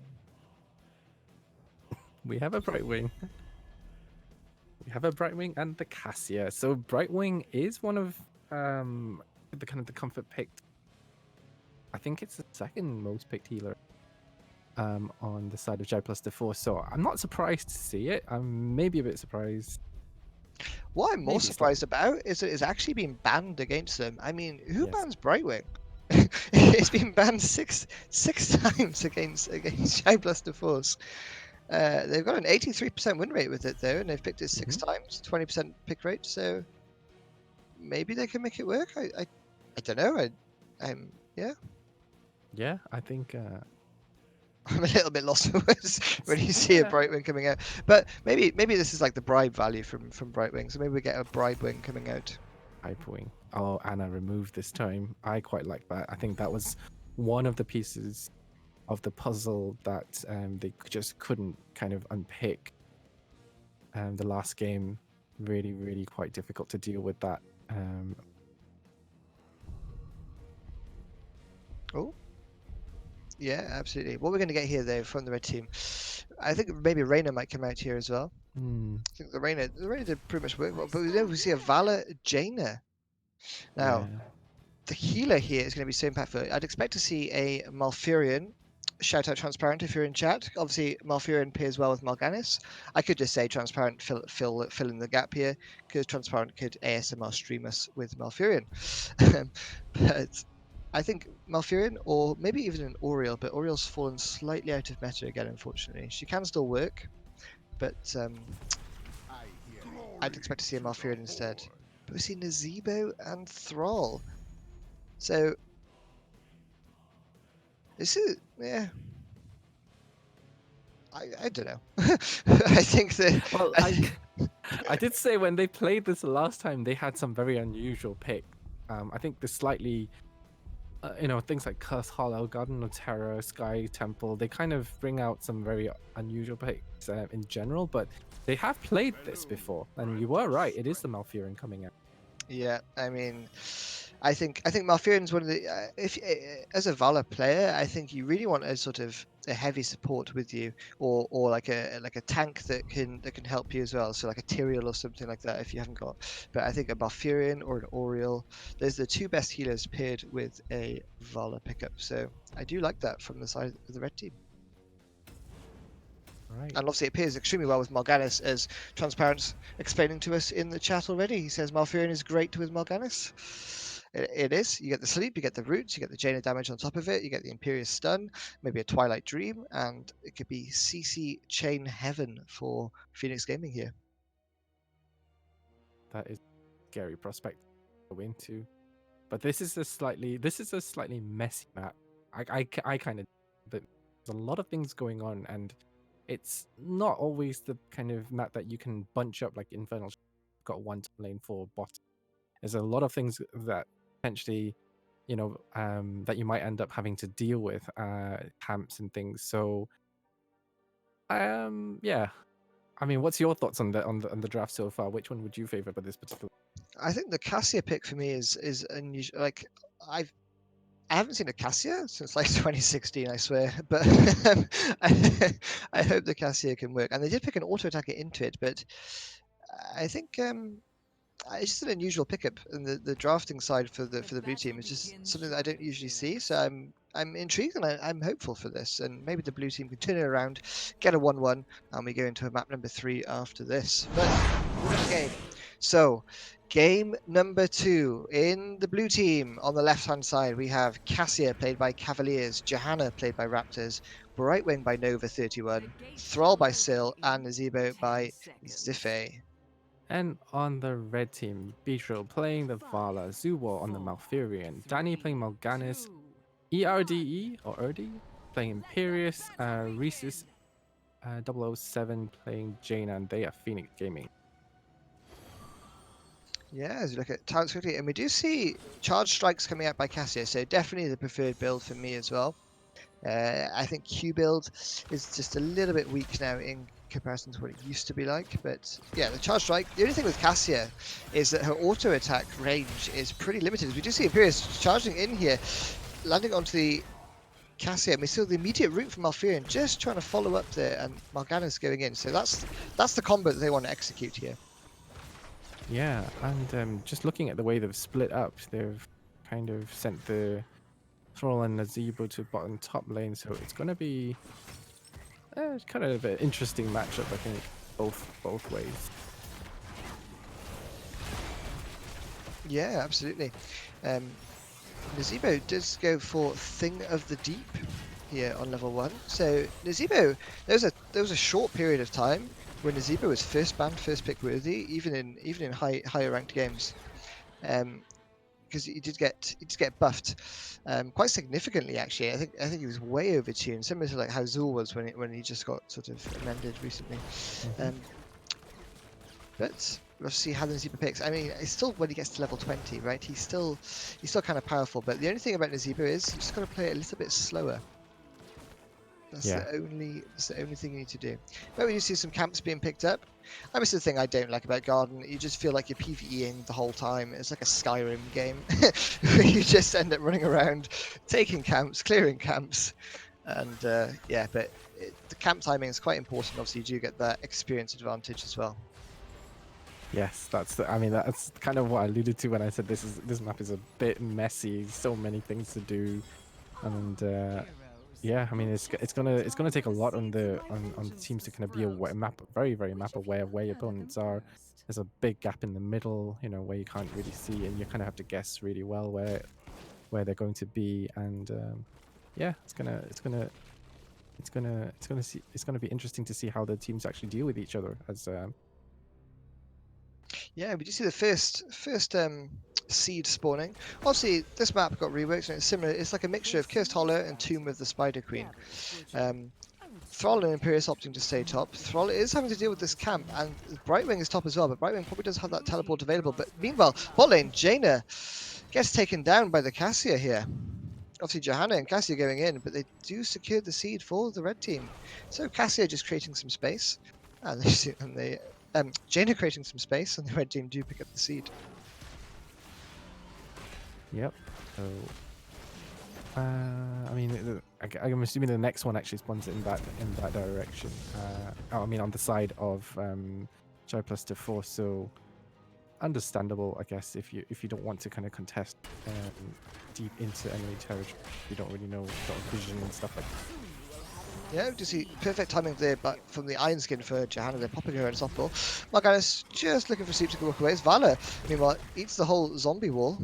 We have a Brightwing. We have a Brightwing and the Cassia. So Brightwing is one of the kind of the comfort picked. I think it's the second most picked healer on the side of Jai Plus the Force. So I'm not surprised to see it. I'm maybe a bit surprised. What I'm more surprised about is that it's actually been banned against them. I mean, who bans Brightwing? It's been banned six times against Jai Plus the Force. They've got an 83% win rate with it though, and they've picked it 6 times, 20% pick rate. So maybe they can make it work. I don't know. Yeah. Yeah, I think. I'm a little bit lost for words when you see a Brightwing coming out. But maybe this is like the bribe value from Brightwing. So maybe we get a Bribewing coming out. Hyperwing. Oh, Anna removed this time. I quite like that. I think that was one of the pieces of the puzzle that they just couldn't kind of unpick. The last game, really quite difficult to deal with that. Oh. Yeah, absolutely. What we're going to get here, though, from the red team, I think maybe Reyna might come out here as well. I think the Reyna did pretty much work well, but we see a Vala Jaina. Now, the healer here is going to be so impactful. I'd expect to see a Malfurion. Shout out Transparent if you're in chat. Obviously, Malfurion pairs well with Mal'Ganis. I could just say Transparent fill in the gap here, because Transparent could ASMR stream us with Malfurion. But I think Malfurion, or maybe even an Oriel, but Oriel's fallen slightly out of meta again, unfortunately. She can still work, but I'd expect to see a Malfurion instead. But we see Nazeebo and Thrall. So This is yeah. I don't know. I think that Well, I I th- I did say when they played this last time, they had some very unusual pick. I think the slightly, things like Curse Hollow, Garden of Terror, Sky Temple, they kind of bring out some very unusual picks in general, but they have played this before, and you were right. It is the Malfurion coming out. yeah. I mean, I think Malfurion's one of the if as a Valor player, I think you really want a sort of a heavy support with you, or like a tank that can help you as well. So like a Tyrael or something like that if you haven't got. But I think a Malfurion or an Oriole, those are the two best healers paired with a Valor pickup. So I do like that from the side of the red team. Right. And obviously it pairs extremely well with Morganis, as Transparent's explaining to us in the chat already. He says Malfurion is great with Morganis. It is. You get the sleep, you get the roots, you get the Jaina damage on top of it, you get the Imperious stun, maybe a Twilight Dream, and it could be CC chain heaven for Phoenix Gaming here. That is a scary prospect to go into. But this is a slightly messy map. I kind of, but there's a lot of things going on, and it's not always the kind of map that you can bunch up like Infernal. Got one lane for bot. There's a lot of things that potentially, that you might end up having to deal with, camps and things. So, yeah. I mean, what's your thoughts on the draft so far? Which one would you favor for this particular? I think the Cassia pick for me is unusual. Like I've I haven't seen a Cassia since like 2016, I swear. But I hope the Cassia can work. And they did pick an auto attacker into it, but I think it's just an unusual pickup. And the drafting side for the blue team is just something that I don't usually see. So I'm intrigued and I'm hopeful for this. And maybe the blue team can turn it around, get a 1-1, and we go into a map number 3 after this. But game. So, game number 2 in the blue team. On the left-hand side, we have Cassia, played by Cavaliers, Johanna, played by Raptors, Brightwing by Nova 31, Thrall by Syl, and Nazebo by Zifei. And on the red team, Beatrill playing the Vala, Zuwo on the Malfurion, Danny playing Morganis, ERDE or Erdi playing Imperius, Rhesus 007 playing Jaina, and they are Phoenix Gaming. Yeah, as you look at talents quickly, and we do see charge strikes coming out by Cassia, so definitely the preferred build for me as well. I think Q build is just a little bit weak now in comparison to what it used to be like. But yeah, the charge strike. The only thing with Cassia is that her auto attack range is pretty limited. As we do see Imperius charging in here, landing onto the Cassia, and we see the immediate route from Malfurion just trying to follow up there, and Morgana's going in. So that's the combo that they want to execute here. Yeah, and just looking at the way they've split up, they've kind of sent the Thrall and Nazebo to bottom top lane, so it's going to be kind of an interesting matchup, I think, both ways. Yeah, absolutely. Nazebo does go for Thing of the Deep here on level 1. So Nazebo, there was a short period of time when Nazebo was first banned, first pick worthy, even in higher ranked games. Because he did get buffed quite significantly actually. I think he was way overtuned, similar to like how Zul was when he just got sort of amended recently. But we'll see how the Nazebo picks. I mean, it's still when he gets to level 20, right? He's still kind of powerful. But the only thing about Nazebo is you just got to play it a little bit slower. That's the only thing you need to do. But we do see some camps being picked up. I mean, it's the thing I don't like about Garden. You just feel like you're PvEing the whole time. It's like a Skyrim game where you just end up running around, taking camps, clearing camps, and yeah. But the camp timing is quite important. Obviously, you do get that experience advantage as well. Yes, I mean, that's kind of what I alluded to when I said this map is a bit messy. So many things to do, and yeah, I mean, it's gonna take a lot on the teams to kind of be very map aware of where your opponents are. There's a big gap in the middle, where you can't really see, and you kind of have to guess really well where they're going to be. And yeah, it's gonna be interesting to see how the teams actually deal with each other as. Yeah, we do see the first Seed spawning. Obviously, this map got reworked and it's similar. It's like a mixture of Cursed Hollow and Tomb of the Spider Queen. Thrall and Imperius opting to stay top. Thrall is having to deal with this camp, and Brightwing is top as well, but Brightwing probably does have that teleport available. But meanwhile, bot lane, Jaina gets taken down by the Cassia here. Obviously, Johanna and Cassia going in, but they do secure the seed for the red team. So Cassia just creating some space, and Jaina creating some space, and the red team do pick up the seed. Yep. So, I mean, I'm assuming the next one actually spawns in that direction. I mean, on the side of J+ Force. So understandable, I guess, if you don't want to kind of contest deep into enemy territory. You don't really know sort of vision and stuff like that. Yeah, just see perfect timing there, but from the Iron Skin for Johanna, they're popping her in softball. Morganis just looking for Sleep to walk away. It's Valor, meanwhile, eats the whole zombie wall,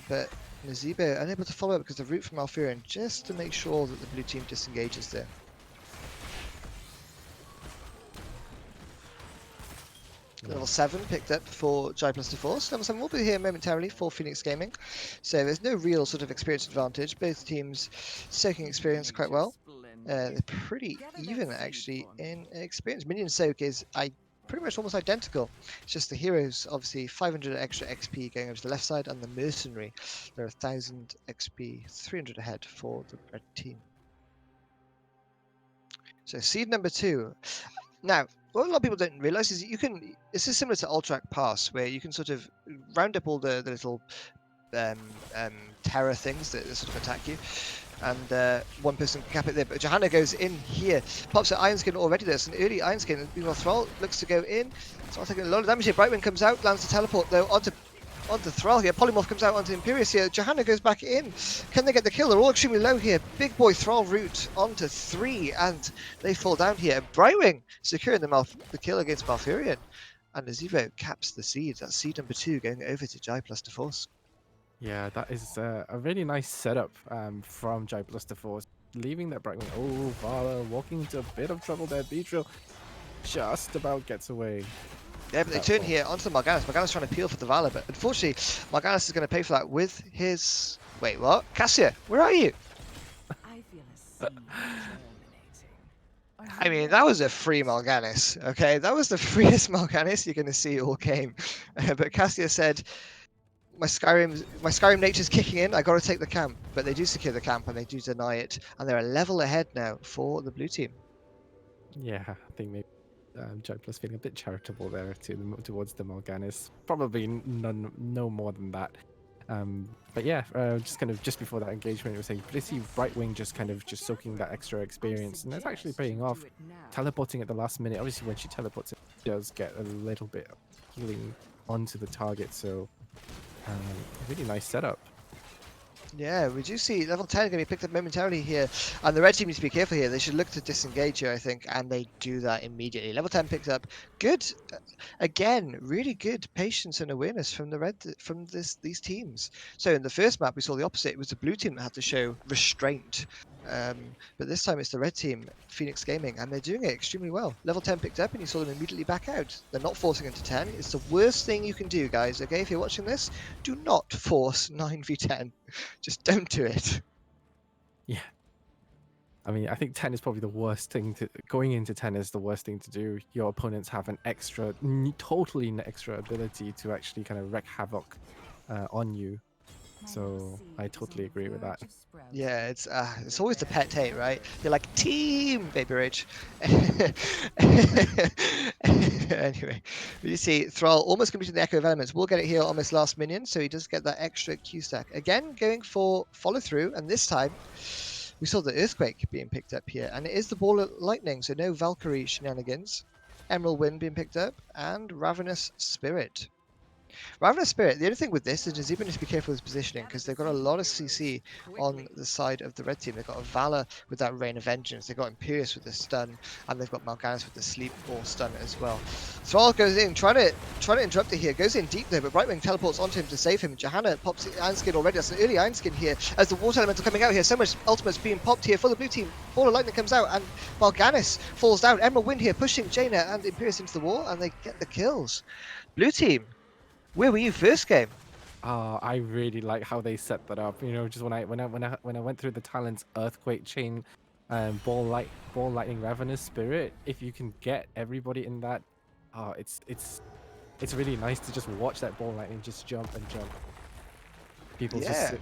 but Nazeebo unable to follow up because of root from Malfurion, just to make sure that the blue team disengages there. Level 7 picked up for J+ Force. Level 7 will be here momentarily for Phoenix Gaming. So there's no real sort of experience advantage. Both teams soaking experience quite well. They're pretty even actually in experience. Minion soak is pretty much almost identical. It's just the heroes, obviously 500 extra XP going over to the left side, and the mercenary, they're 1000 XP, 300 ahead for the red team. So seed number 2. Now, what a lot of people don't realize is that this is similar to Ultrac Pass, where you can sort of round up all the little terror things that sort of attack you, and one person can cap it there. But Johanna goes in here, pops her Iron Skin already. There's an early Iron Skin, and meanwhile Thrall looks to go in. So I'll take a lot of damage here. Brightwing comes out, lands the teleport though onto Thrall here. Polymorph comes out onto Imperius here. Johanna goes back in. Can they get the kill? They're all extremely low here. Big boy Thrall root onto 3, and they fall down here. Brightwing securing the kill against Malfurion, and Nazeebo caps the seed. That's seed number 2 going over to J+ Force. Yeah, that is a really nice setup from J+ Force, leaving that Brightwing. Oh, Vala walking into a bit of trouble there. Beatrill just about gets away. Yeah, but they turn here onto Morganis. Morganis trying to peel for the Valor, but unfortunately, Morganis is going to pay for that with his... Wait, what? Cassia, where are you? I mean, that was a free Morganis, okay? That was the freest Morganis you're going to see all game. But Cassia said, my Skyrim nature's kicking in, I got to take the camp. But they do secure the camp, and they do deny it. And they're a level ahead now for the blue team. Yeah, I think maybe J+ feeling a bit charitable there towards the Morganis. Probably no more than that. But yeah, just before that engagement, we were saying, but I see Brightwing just soaking that extra experience, and it's actually paying off. Teleporting at the last minute. Obviously, when she teleports, it does get a little bit of healing onto the target. So, really nice setup. Yeah, we do see level 10 going to be picked up momentarily here, and the red team needs to be careful here. They should look to disengage here, I think, and they do that immediately. Level 10 picked up. Good, again, really good patience and awareness from these teams. So in the first map, we saw the opposite. It was the blue team that had to show restraint. But this time it's the red team, Phoenix Gaming, and they're doing it extremely well. Level 10 picked up, and you saw them immediately back out. They're not forcing into 10. It's the worst thing you can do, guys, okay? If you're watching this, do not force 9v10. Just don't do it. Yeah. I mean, I think 10 is probably the worst thing going into 10 is the worst thing to do. Your opponents have an totally extra ability to actually kind of wreak havoc on you. So I totally agree with that. Yeah, it's always the pet hate, right? You're like, team, baby rage. Anyway, you see Thrall almost completing the Echo of Elements. We'll get it here on this last minion, so he does get that extra Q stack. Again, going for follow through, and this time we saw the Earthquake being picked up here, and it is the Ball of Lightning, so no Valkyrie shenanigans. Emerald Wind being picked up, and Ravenous Spirit. Ravenous Spirit, the only thing with this is Nazeebo needs to be careful with his positioning, because they've got a lot of CC on the side of the red team. They've got a Valor with that Rain of Vengeance, they've got Imperius with the stun, and they've got Morganis with the sleep or stun as well. Thrall goes in, trying to interrupt it here, goes in deep there, but Brightwing teleports onto him to save him. Johanna pops the Iron Skin already, that's an early Iron Skin here, as the Water Elemental coming out here, so much ultimates being popped here for the blue team. Ball of Lightning comes out, and Morganis falls down. Emerald Wind here, pushing Jaina and Imperius into the wall, and they get the kills. Blue team, where were you first game? I really like how they set that up. You know, just when I went through the talents earthquake chain, ball lightning ravenous spirit. If you can get everybody in that, it's really nice to just watch that ball lightning just jump and jump. People just Yeah,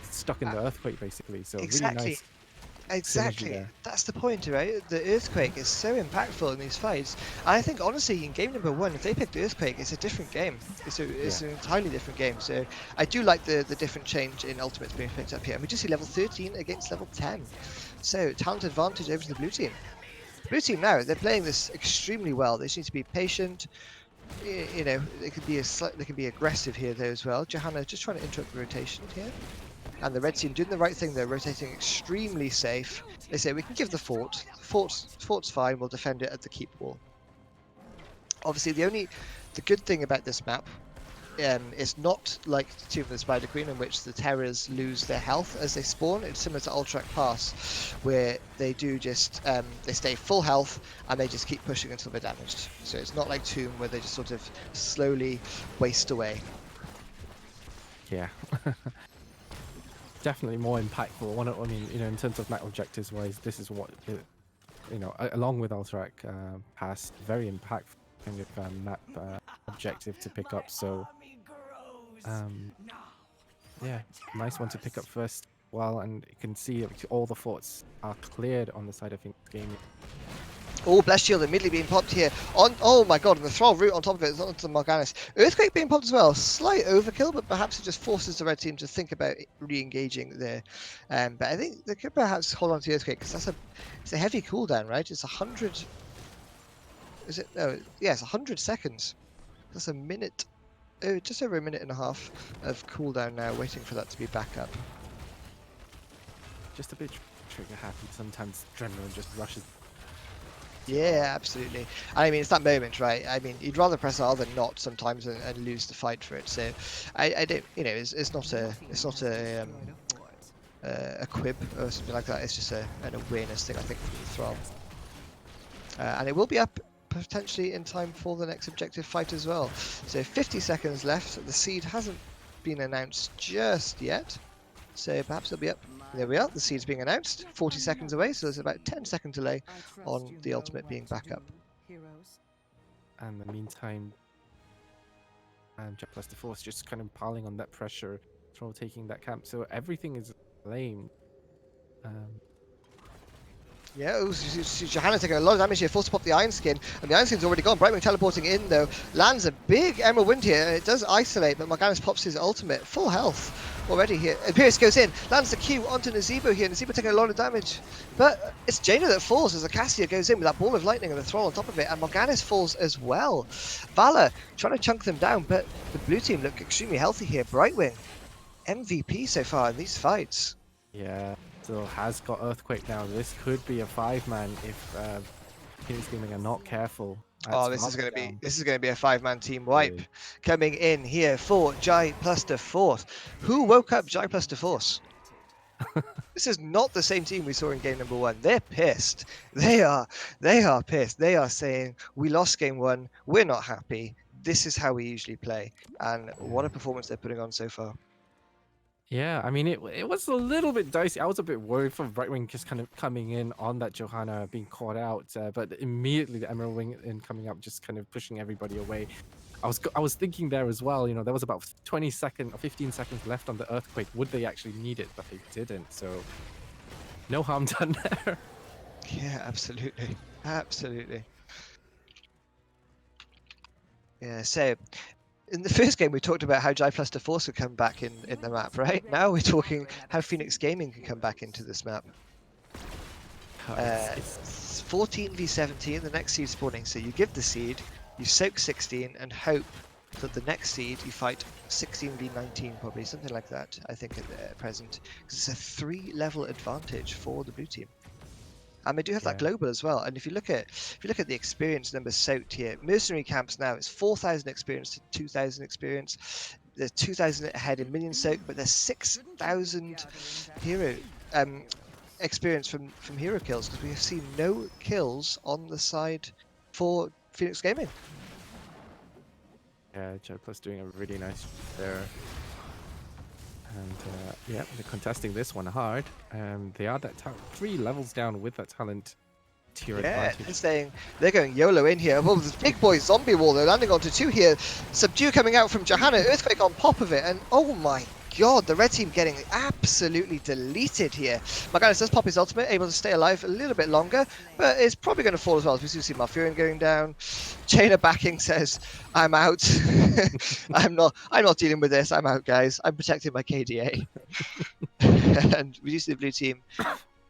stuck in uh, the earthquake basically. So really exactly. nice synergy Exactly. there. That's the point, right? The Earthquake is so impactful in these fights. I think, honestly, in game number one, if they picked Earthquake, it's a different game. Yeah. It's an entirely different game. So I do like the different change in Ultimates being picked up here. And we just see level 13 against level 10. So talent advantage over to the blue team. Blue team now, they're playing this extremely well. They seem to be patient. You know, they can be they can be aggressive here though as well. Johanna just trying to interrupt the rotation here. And the red team doing the right thing there, rotating extremely safe. They say we can give the fort. Fort's fine, we'll defend it at the keep wall. Obviously, the good thing about this map is not like Tomb of the Spider Queen, in which the terrors lose their health as they spawn. It's similar to Ultrac Pass, where they do just they stay full health and they just keep pushing until they're damaged. So it's not like Tomb, where they just sort of slowly waste away. Yeah. Definitely more impactful. I mean, you know, in terms of map objectives wise, this is what you know, along with Alterac Pass, very impactful kind of map objective to pick up. So, um, yeah, nice one to pick up first. Well, and you can see all the forts are cleared on the side of Phoenix Gaming. Oh, Blessed Shield immediately being popped here. Oh my god, and the Thrall root on top of it is onto the Morganis. Earthquake being popped as well. Slight overkill, but perhaps it just forces the red team to think about re-engaging there. But I think they could perhaps hold on to the Earthquake, because it's a heavy cooldown, right? It's 100... Is it? No, yeah, it's 100 seconds. That's a minute... Oh, just over a minute and a half of cooldown now, waiting for that to be back up. Just a bit trigger happy. Sometimes adrenaline just rushes. Yeah, absolutely. I mean, it's that moment, right? I mean, you'd rather press R than not sometimes and lose the fight for it. So, I don't, you know, it's not a quib or something like that. It's just an awareness thing, I think, from the Thrall. And it will be up potentially in time for the next objective fight as well. So 50 seconds left. The seed hasn't been announced just yet. So perhaps it'll be up. There we are. The seed's being announced. 40 seconds away. So there's about a 10-second delay on the ultimate being back up. And in the meantime, Jack plus the Force just kind of piling on that pressure, Thrall taking that camp. So everything is lame. Yeah, Johanna taking a lot of damage here, forced to pop the Iron Skin, and the Iron Skin's already gone. Brightwing teleporting in though, lands a big Emerald Wind here, and it does isolate, but Morganis pops his ultimate, full health already here. Imperius goes in, lands the Q onto Nazeebo here, Nazeebo taking a lot of damage, but it's Jaina that falls as Acacia goes in with that ball of lightning and the Thrall on top of it, and Morganis falls as well. Valor trying to chunk them down, but the blue team look extremely healthy here. Brightwing, MVP so far in these fights. Yeah, still has got Earthquake now. This could be a 5-man if Phoenix Gaming are not careful. Oh, this is going to be a 5-man team wipe coming in here for Jai plus the Force. Who woke up Jai plus the Force? This is not the same team we saw in game number one. They're pissed. They are pissed. They are saying we lost game one. We're not happy. This is how we usually play. And what a performance they're putting on so far. Yeah, I mean, it was a little bit dicey. I was a bit worried for Brightwing just kind of coming in on that Johanna being caught out, but immediately the Emerald Wing in coming up, just kind of pushing everybody away. I was thinking there as well, you know, there was about 20 seconds or 15 seconds left on the Earthquake. Would they actually need it? But they didn't, so no harm done there. Yeah, absolutely. Absolutely. Yeah, so in the first game, we talked about how Jai plus the Force could come back in the map, right? Now we're talking how Phoenix Gaming can come back into this map. It's 14 v 17, the next seed spawning. So you give the seed, you soak 16, and hope that the next seed you fight 16 v 19, probably something like that. I think at present, because it's a 3-level advantage for the blue team. And they do have that global as well. And if you look at the experience numbers soaked here, mercenary camps now it's 4,000 experience to 2,000 experience. There's 2,000 ahead in minion soak, but there's 6,000 hero experience from hero kills, because we have seen no kills on the side for Phoenix Gaming. Yeah, Jai Plus doing a really nice job there. And yeah, they're contesting this one hard. They are that 3 levels down with that talent to your Yeah, advantage. they're going YOLO in here. Well, this big boy zombie wall, they're landing onto 2 here. Subdue coming out from Johanna, Earthquake on top of it, and oh my god, the red team getting absolutely deleted here. Magnus does pop his ultimate, able to stay alive a little bit longer, but it's probably going to fall as well, as we see Malfurion going down. Jaina backing says, I'm out. I'm not dealing with this, I'm out guys. I'm protecting my KDA. And we do see the blue team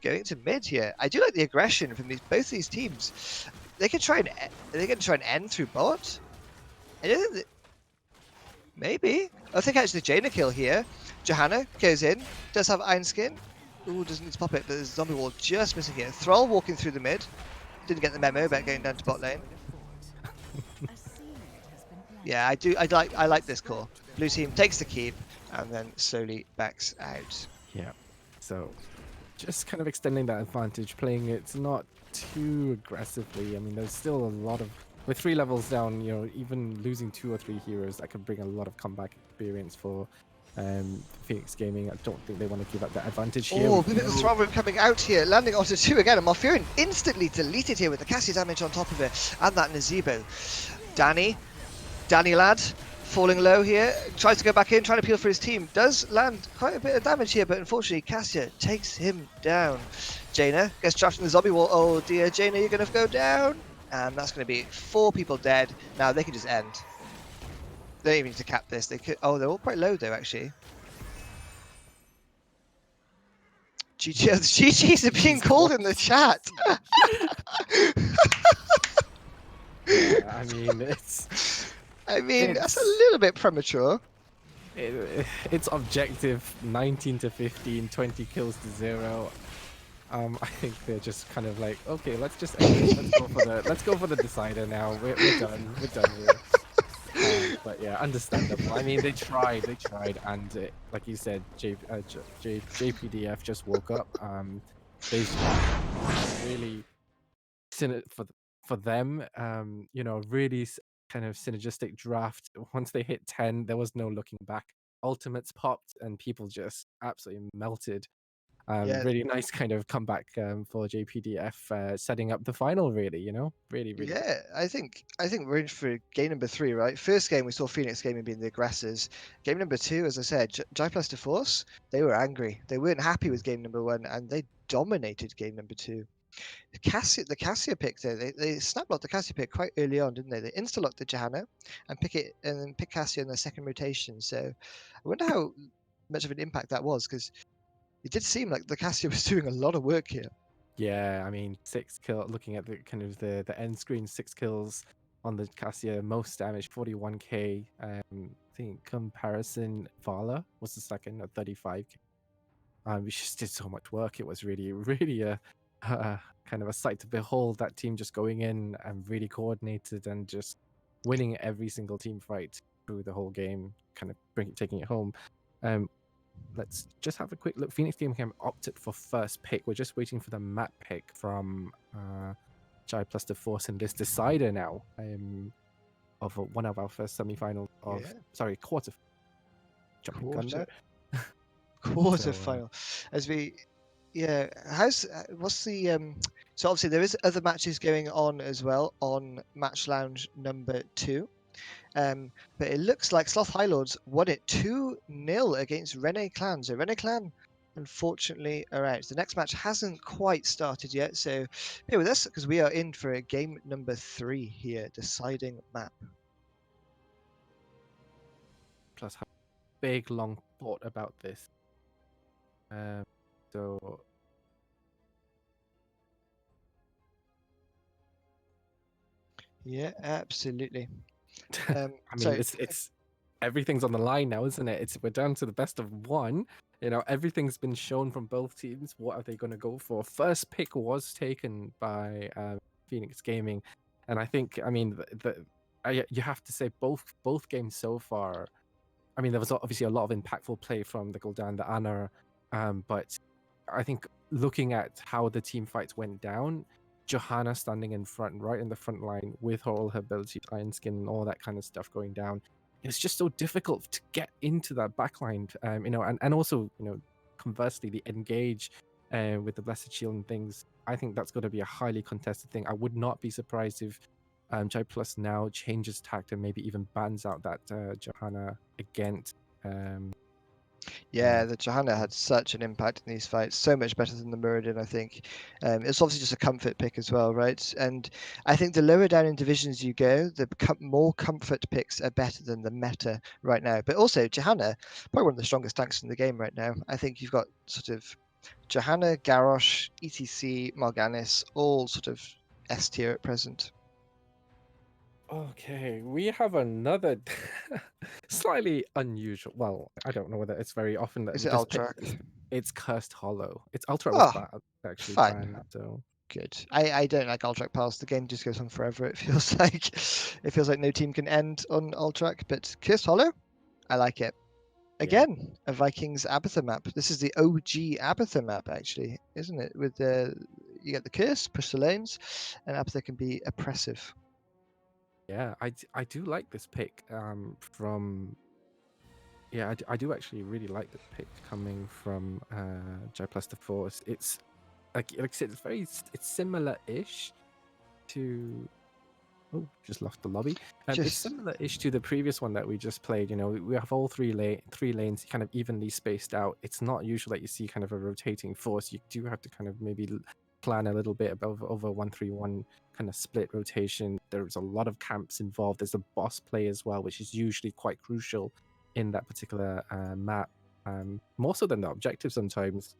going to mid here. I do like the aggression from both these teams. They can try and end through bot. I don't think that, maybe. I think actually Jaina kill here. Johanna goes in, does have Iron Skin. Ooh, doesn't need to pop it, but there's a zombie wall just missing here. Thrall walking through the mid. Didn't get the memo about going down to bot lane. Yeah, I like this call. Blue team takes the keep and then slowly backs out. Yeah. So just kind of extending that advantage, playing it not too aggressively. I mean, there's still a lot of with 3 levels down, even losing 2 or 3 heroes, that could bring a lot of comeback experience for Phoenix Gaming. I don't think they want to give up that advantage here. Oh, Bit of Thrall Room coming out here, landing onto 2 again, and Malfurion instantly deleted here with the Cassia damage on top of it, and that Nazebo. Danny lad, falling low here, tries to go back in, trying to peel for his team, does land quite a bit of damage here, but unfortunately Cassia takes him down. Jaina gets trapped in the zombie wall. Oh dear, Jaina, you're going to go down. And that's going to be 4 people dead. Now they can just end. They don't even need to cap this. They could. Oh, they're all quite low though, actually. GG's are being called in the chat. Yeah, I mean, it's that's a little bit premature. It's objective 19 to 15, 20 kills to 0. I think they're just kind of like, okay, let's just end this. Let's go for the decider now. We're done. We're done here. But yeah, understandable. I mean, they tried, and like you said, JPDF just woke up. They really for them, really kind of synergistic draft. Once they hit 10, there was no looking back. Ultimates popped, and people just absolutely melted. Yeah. Really nice kind of comeback for JPDF, setting up the final. Really, really. Yeah, I think we're in for game number 3, right? First game we saw Phoenix Gaming being the aggressors. Game number 2, as I said, J+ Force, they were angry. They weren't happy with game number 1, and they dominated game number 2. The Cassia pick there, they snap-locked the Cassia pick quite early on, didn't they? They insta-locked the Johanna and then pick Cassia in their second rotation. So I wonder how much of an impact that was, because it did seem like the Cassia was doing a lot of work here. Yeah, I mean, 6 kill. Looking at the kind of the end screen, 6 kills on the Cassia, most damage, 41k. I think comparison Vala was the second at 35k. We just did so much work. It was really, really a kind of a sight to behold. That team just going in and really coordinated and just winning every single team fight through the whole game, kind of taking it home. Let's just have a quick look. Phoenix Gaming opted for first pick. We're just waiting for the map pick from J+ Force in this decider now. Of one of our first semi-final of quarter. Jumping gun there. Quarter-final. What's the so obviously there is other matches going on as well on Match Lounge number 2. But it looks like Sloth Highlords won it 2-0 against Rene Clan. So Rene Clan, unfortunately, are out. The next match hasn't quite started yet. So bear with us, because we are in for a game number 3 here, deciding map. Plus, have big long thought about this. So. Yeah, absolutely. I mean, it's everything's on the line now, isn't it? We're down to the best of 1. Everything's been shown from both teams. What are they going to go for? First pick was taken by Phoenix Gaming, and I think, I mean, you have to say both games so far. I mean, there was obviously a lot of impactful play from the Gul'dan, the Ana, but I think looking at how the team fights went down, Johanna standing in front, right in the front line with all her abilities, Iron Skin, and all that kind of stuff going down, it's just so difficult to get into that backline, and also, conversely, the engage with the Blessed Shield and things. I think that's going to be a highly contested thing. I would not be surprised if Jai Plus now changes tact and maybe even bans out that Johanna against. Yeah, the Johanna had such an impact in these fights, so much better than the Muradin, I think. It's obviously just a comfort pick as well, right? And I think the lower down in divisions you go, the more comfort picks are better than the meta right now. But also, Johanna, probably one of the strongest tanks in the game right now. I think you've got sort of Johanna, Garrosh, ETC, Morganis, all sort of S tier at present. Okay, we have another slightly unusual. Well, I don't know whether it's very often that Is we it just pick this. Altrak? It's Cursed Hollow. It's Ultra was Oh, actually fine. banned, so Good. I don't like Altrak Pals. The game just goes on forever. It feels like no team can end on Altrak. But Cursed Hollow, I like it. yeah. Again, a Vikings Abathur map. This is the OG Abathur map, actually, isn't it? With the you get the curse, push the lanes, and Abathur can be oppressive. Yeah, I do like this pick from yeah, I do actually really like the pick coming from Jai Plus the Force. It's like I said, it's similar-ish to oh, just lost the lobby. It's Just similar-ish to the previous one that we just played. We have all three lanes kind of evenly spaced out. It's not usual that you see kind of a rotating force. You do have to kind of maybe plan a little bit above over 1-3-1 kind of split rotation. There's a lot of camps involved. There's a boss play as well, which is usually quite crucial in that particular map, more so than the objective sometimes.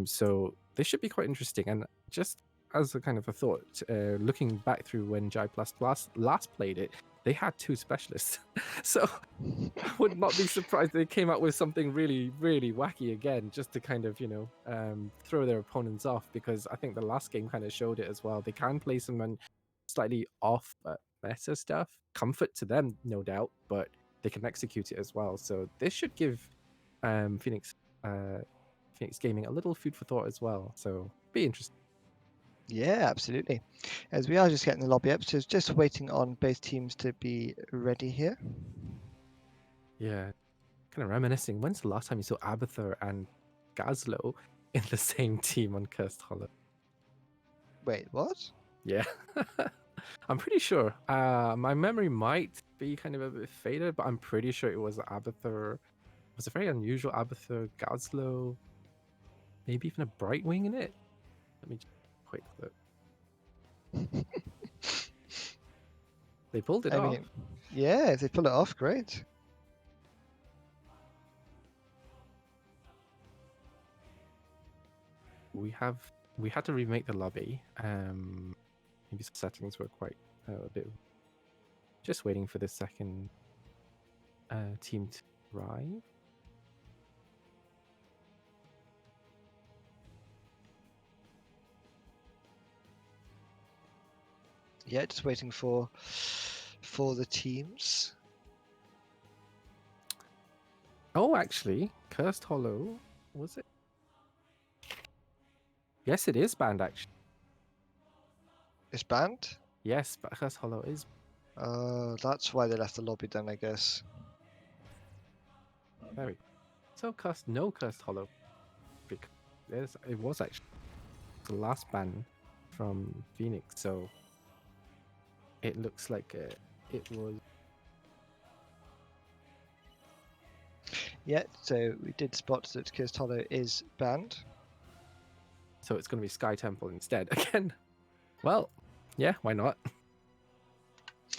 So this should be quite interesting. And just as a kind of a thought, looking back through when Jai Plus last played it, they had 2 specialists. So I would not be surprised they came out with something really, really wacky again, just to kind of, throw their opponents off. Because I think the last game kind of showed it as well. They can play some slightly off meta stuff. Comfort to them, no doubt, but they can execute it as well. So this should give Phoenix Gaming a little food for thought as well. So be interesting. yeah, absolutely. As we are just getting the lobby up, so just waiting on both teams to be ready here. Yeah, kind of reminiscing. When's the last time you saw Abathur and Gazlo in the same team on Cursed Hollow? Wait, what? Yeah, I'm pretty sure. My memory might be kind of a bit faded, but I'm pretty sure it was Abathur. It was a very unusual Abathur Gazlo, maybe even a Brightwing in it. Let me just quick look. They pulled it I off. mean, yeah, if they pull it off, great. We had to remake the lobby. Maybe some settings were quite a bit. Just waiting for the second team to arrive. Yeah, just waiting for the teams. Oh, actually, Cursed Hollow, was it? Yes, it is banned, actually. It's banned. Yes, but Cursed Hollow is. That's why they left the lobby then, I guess. There we go. So, no Cursed Hollow. Because it was actually the last ban from Phoenix, so it looks like it was. Yeah, so we did spot that Cursed Hollow is banned. So it's going to be Sky Temple instead again. Well, yeah, why not?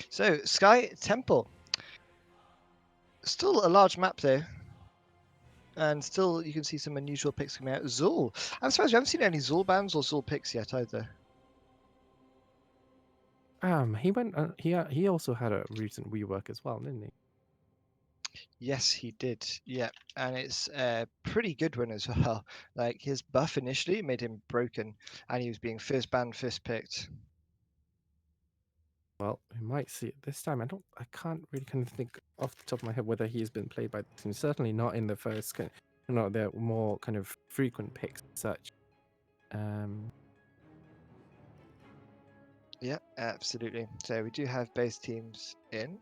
So Sky Temple, still a large map though, and still you can see some unusual picks coming out. Zul, I'm surprised we haven't seen any Zul bans or Zul picks yet either. He went. He also had a recent rework as well, didn't he? Yes, he did. Yeah, and it's a pretty good one as well. Like his buff initially made him broken, and he was being first banned, first picked. Well, we might see it this time. I can't really kind of think off the top of my head whether he's been played by the team. Certainly not in the first, the more kind of frequent picks and such. Yeah, absolutely. So we do have both teams in.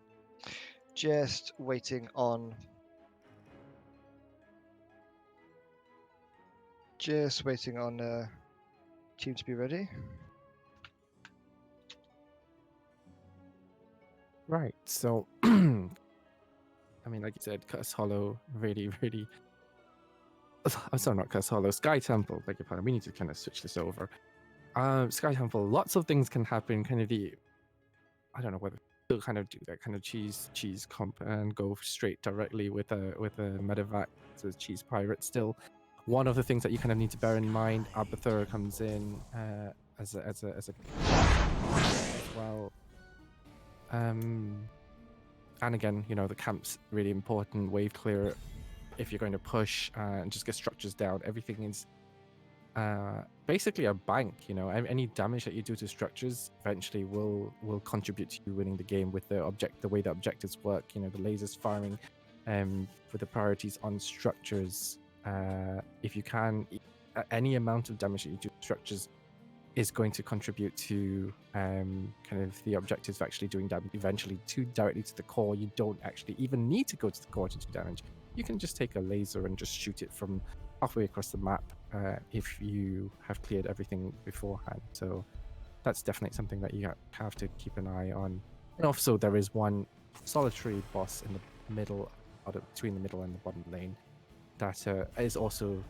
Just waiting on. Team to be ready. Right. So, I mean, like you said, Curse Hollow really, really. I'm sorry, not Curse Hollow. Sky Temple. Beg your pardon. We need to kind of switch this over. Sky Temple. Lots of things can happen. Kind of I don't know whether to kind of do that kind of cheese comp and go straight directly with a medevac to cheese pirate. Still, one of the things that you kind of need to bear in mind. Abathur comes in as a as well. And again, the camp's really important. Wave clear if you're going to push and just get structures down. Everything is basically a bank. Any damage that you do to structures eventually will contribute to you winning the game with the way the objectives work. The lasers firing with the priorities on structures. If you can, any amount of damage that you do to structures is going to contribute to kind of the objectives of actually doing damage eventually directly to the core. You don't actually even need to go to the core to do damage. You can just take a laser and just shoot it from halfway across the map if you have cleared everything beforehand. So that's definitely something that you have to keep an eye on. And also there is one solitary boss in the middle, between the middle and the bottom lane, that is also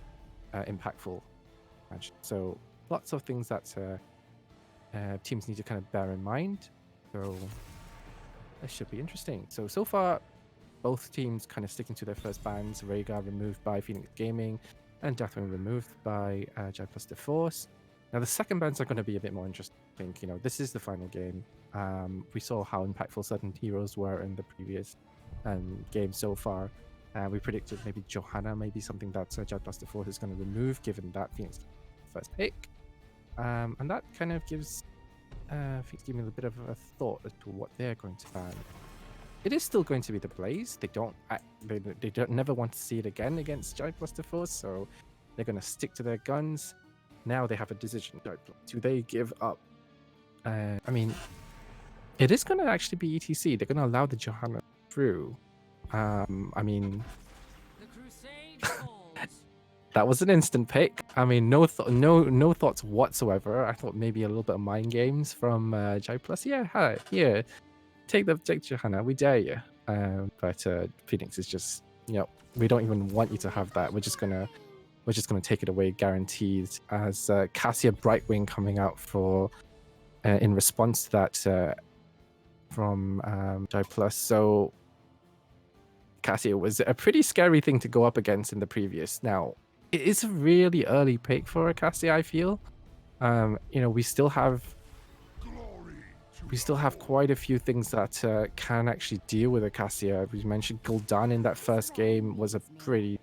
impactful. So lots of things that teams need to kind of bear in mind. So this should be interesting. So far, both teams kind of sticking to their first bans. Rhaegar removed by Phoenix Gaming, and Deathwing removed by Jai Plus the Force. Now the second bans are going to be a bit more interesting. This is the final game. We saw how impactful certain heroes were in the previous game so far. We predicted maybe Johanna, maybe something that Jai Plus the Force is going to remove, given that Phoenix first pick. And that kind of gives Phoenix Gaming a bit of a thought as to what they're going to ban. It is still going to be the Blaze. They don't never want to see it again against Jai Plus the Force, so they're going to stick to their guns. Now they have a decision. Do they give up? I mean, it is going to actually be ETC. They're going to allow the Johanna through. I mean, that was an instant pick. I mean, no thoughts whatsoever. I thought maybe a little bit of mind games from Jai Plus. Yeah, hi, here, take Johanna. We dare you. But Phoenix is just, we don't even want you to have that. We're just gonna take it away, guaranteed. As Cassia Brightwing coming out for in response to that from Jai Plus. So Cassia was a pretty scary thing to go up against in the previous. Now, it is a really early pick for a Cassia, I feel. We still have quite a few things that can actually deal with a Cassia. We mentioned Gul'dan in that first game was a pretty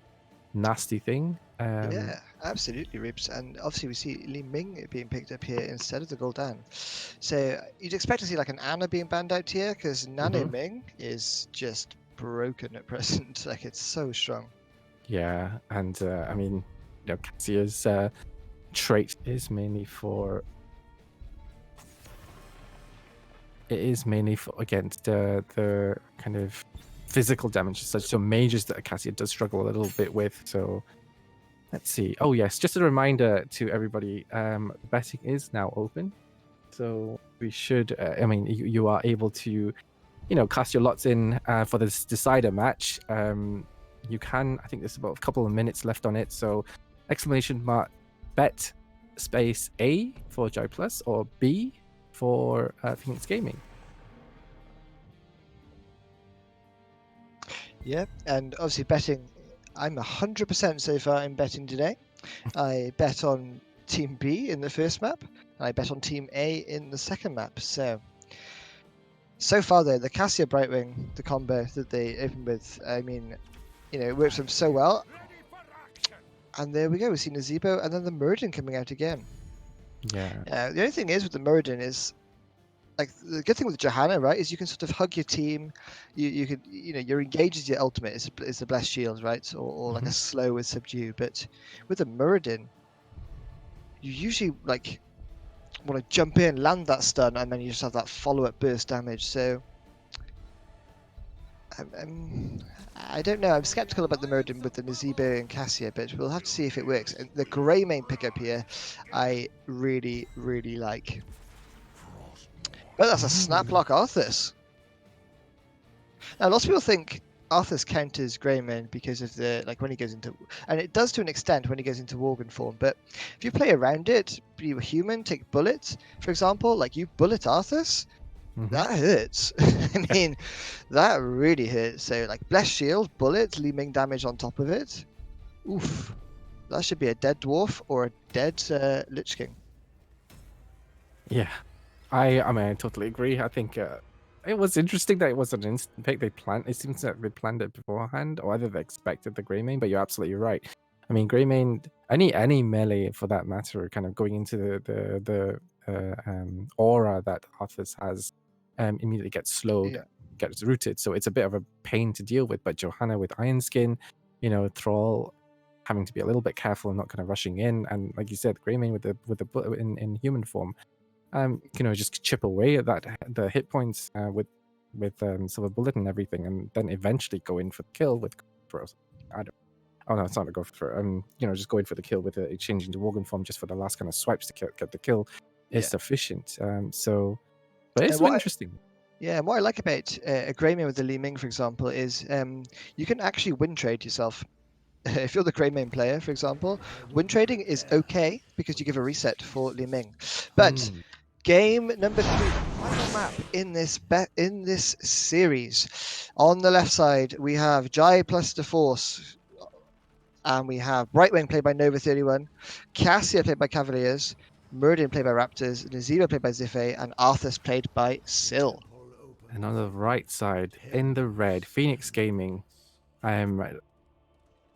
nasty thing. Yeah, absolutely, Ribs. And obviously we see Li Ming being picked up here instead of the Gul'dan. So you'd expect to see like an Ana being banned out here, because Nane Ming is just broken at present. Like, it's so strong. Yeah, and I mean, Cassia's trait is mainly for against the kind of physical damage, such so mages that Cassia does struggle a little bit with. So let's see. Oh yes, just a reminder to everybody, betting is now open, so we should. I mean, you are able to, cast your lots in for this decider match. You can. I think there's about a couple of minutes left on it. So, !bet space A for Jai Plus or B for Phoenix Gaming. Yeah, and obviously betting, I'm 100% so far in betting today. I bet on Team B in the first map, and I bet on Team A in the second map. So far though, the Cassia Brightwing, the combo that they opened with, I mean, it works for them so well. And there we go, we've seen a Zebo and then the Muradin coming out again. Yeah. The only thing is with the Muradin is, like, the good thing with Johanna, right, is you can sort of hug your team. You could, your engage is your ultimate is the blessed shield, right, or like a slow with subdue. But with the Muradin, you usually like want to jump in, land that stun, and then you just have that follow-up burst damage. So I don't know. I'm skeptical about the Murden with the Nazeebo and Cassia, but we'll have to see if it works. And the Greymane pickup here, I really, really like. But that's a Snaplock Arthas. Now, lots of people think Arthas counters Greymane because of the when he goes into, and it does to an extent when he goes into Worgen form. But if you play around it, be a human, take bullets, for example, like you bullet Arthas, that hurts. I mean, that really hurts. So Bless Shield, bullet, leeming damage on top of it. Oof. That should be a dead dwarf or a dead Lich King. Yeah, I mean, I totally agree. I think it was interesting that it was an instant pick. It seems that they planned it beforehand, or either they expected the Greymane. But you're absolutely right. I mean, Greymane, any melee for that matter, kind of going into the aura that Arthas has, immediately gets slowed, gets rooted. So it's a bit of a pain to deal with. But Johanna with Iron Skin, Thrall having to be a little bit careful and not kind of rushing in, and like you said, Greymane with the in human form. Just chip away at the hit points with Silver Bullet and everything, and then eventually go in for the kill with throws. Oh no, it's not a go for. Just going for the kill with a change into Worgen form just for the last kind of swipes to get the kill is sufficient. But it's interesting. Yeah, and what I like about a Greymane with the Li Ming, for example, is you can actually win trade yourself. If you're the Greymane player, for example, win trading is okay because you give a reset for Li Ming. But game number 3, final map in this series. On the left side, we have Jai plus the Force, and we have Brightwing played by Nova 31, Cassia played by Cavaliers, Murden played by Raptors, Nazeebo played by Zifei, and Arthas played by Syl. And on the right side, in the red, Phoenix Gaming.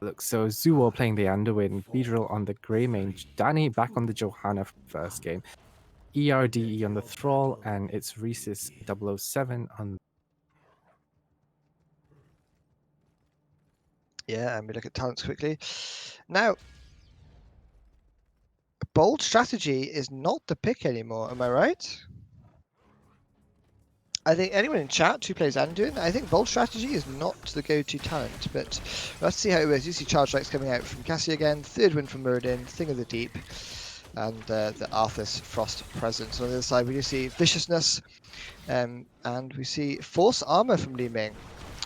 Look, so Zuo playing the Anduin, Beedrill on the Greymane, Danny back on the Johanna first game, ERDE on the Thrall, and it's Rhesus 007 on. Yeah, and we look at talents quickly. Now, bold strategy is not the pick anymore, am I right? I think anyone in chat who plays Anduin, I think bold strategy is not the go-to talent, but let's see how it works. You see Charge Strikes coming out from Cassie again, third win from Murden, Thing of the Deep, and the Arthas Frost Presence. On the other side, we do see Viciousness, and we see Force Armor from Li Ming.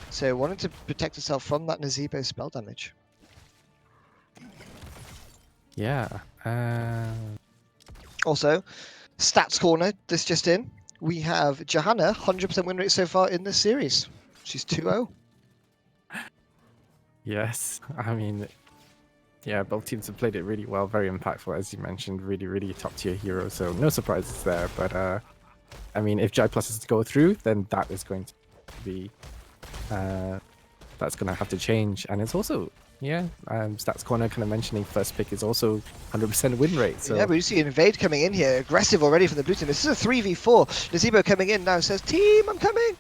So wanting to protect herself from that Nazeebo spell damage. Yeah. Also, Stats Corner, this just in. We have Johanna, 100% win rate so far in this series. She's 2-0. Yes, I mean, yeah, both teams have played it really well, very impactful, as you mentioned, really, really top tier hero, so no surprises there. But, I mean, if Jai Plus is to go through, then that is going to be, that's going to have to change. And it's also, Stats Corner kind of mentioning first pick is also 100% win rate. So. Yeah, but you see Invade coming in here, aggressive already from the blue team. This is a 3v4. Nazeebo coming in now, says, team, I'm coming!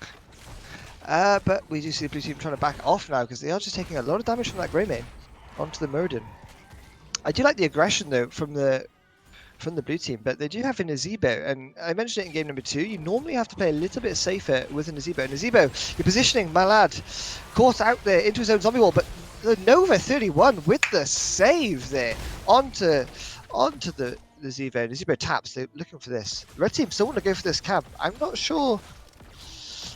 But we do see the blue team trying to back off now because they are just taking a lot of damage from that Greymane onto the Murden. I do like the aggression though from the blue team, but they do have a Nazeebo, and I mentioned it in game number 2. You normally have to play a little bit safer with a Nazeebo. Nazeebo, your positioning, my lad, caught out there into his own zombie wall, but the Nova 31 with the save there onto the Nazeebo. Nazeebo taps. They're looking for this. The red team still want to go for this camp. I'm not sure.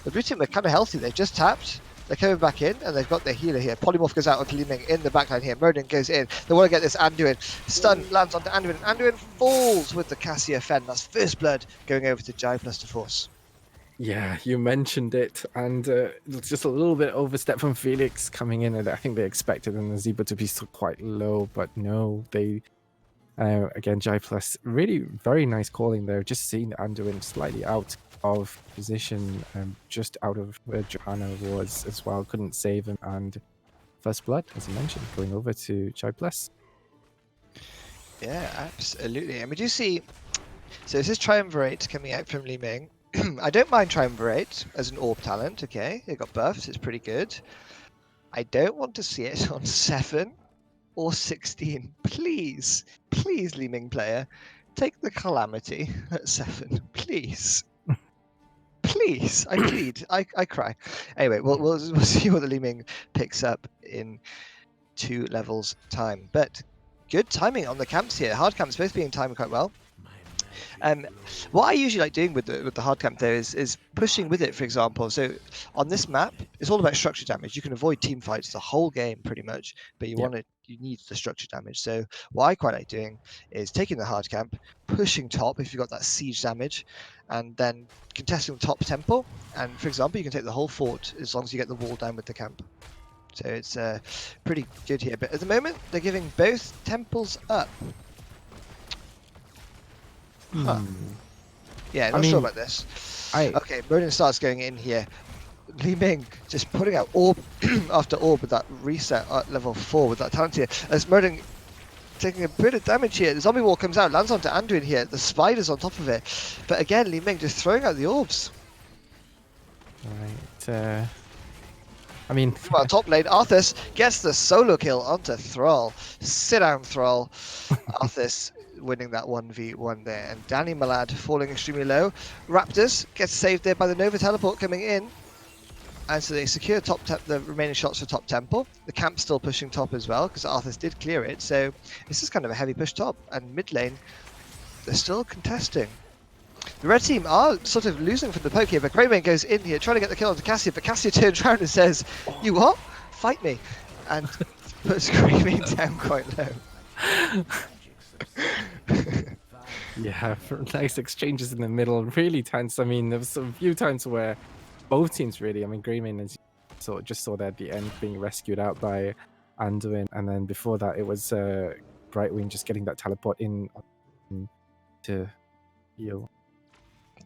The blue team are kind of healthy. They've just tapped. They're coming back in, and they've got their healer here. Polymorph goes out onto Li Ming in the backline here. Murden goes in. They want to get this Anduin. Stun lands onto Anduin. Anduin falls with the Cassia Fen. That's first blood going over to Jai plus the Force. Yeah, you mentioned it, and it's just a little bit overstep from Felix coming in, and I think they expected the Nazeebo to be still quite low, but no, they again Jai Plus really very nice calling there. Just seeing the Anduin slightly out of position, just out of where Johanna was as well, couldn't save him, and first blood, as you mentioned, going over to Jai Plus. Yeah, absolutely. And we do see, so this is Triumvirate coming out from Li Ming. I don't mind Triumvirate as an orb talent, okay? It got buffed, it's pretty good. I don't want to see it on 7 or 16. Please, please, Li Ming player, take the Calamity at 7, please. Please. please, I plead, I cry. Anyway, we'll see what the Li Ming picks up in 2 levels time. But good timing on the camps here. Hard camps both being timed quite well. What I usually like doing with the hard camp though is pushing with it. For example, so on this map, it's all about structure damage. You can avoid team fights the whole game pretty much, but you need the structure damage. So what I quite like doing is taking the hard camp, pushing top if you've got that siege damage, and then contesting the top temple. And for example, you can take the whole fort as long as you get the wall down with the camp. So it's pretty good here. But at the moment, they're giving both temples up. Huh. Yeah, not sure about this. Okay, Murden starts going in here. Li Ming just putting out orb after orb with that reset at level 4 with that talent here. As Murden taking a bit of damage here. The zombie wall comes out, lands onto Anduin here. The spider's on top of it. But again, Li Ming just throwing out the orbs. Right. I mean, well, top lane, Arthas gets the solo kill onto Thrall. Sit down, Thrall. Arthas winning that 1v1 there. And Danny Malad falling extremely low. Raptors gets saved there by the Nova teleport coming in. And so they secure the remaining shots for top temple. The camp's still pushing top as well, because Arthas did clear it. So this is kind of a heavy push top. And mid lane, they're still contesting. The red team are sort of losing from the poke here, but Greymane goes in here trying to get the kill onto Cassia, but Cassia turns around and says, "You what? Fight me!" and puts Greymane down quite low. Yeah, nice exchanges in the middle, really tense. I mean, there was a few times where both teams really, I mean, Greymane and just saw that at the end being rescued out by Anduin, and then before that it was Brightwing just getting that teleport in to heal.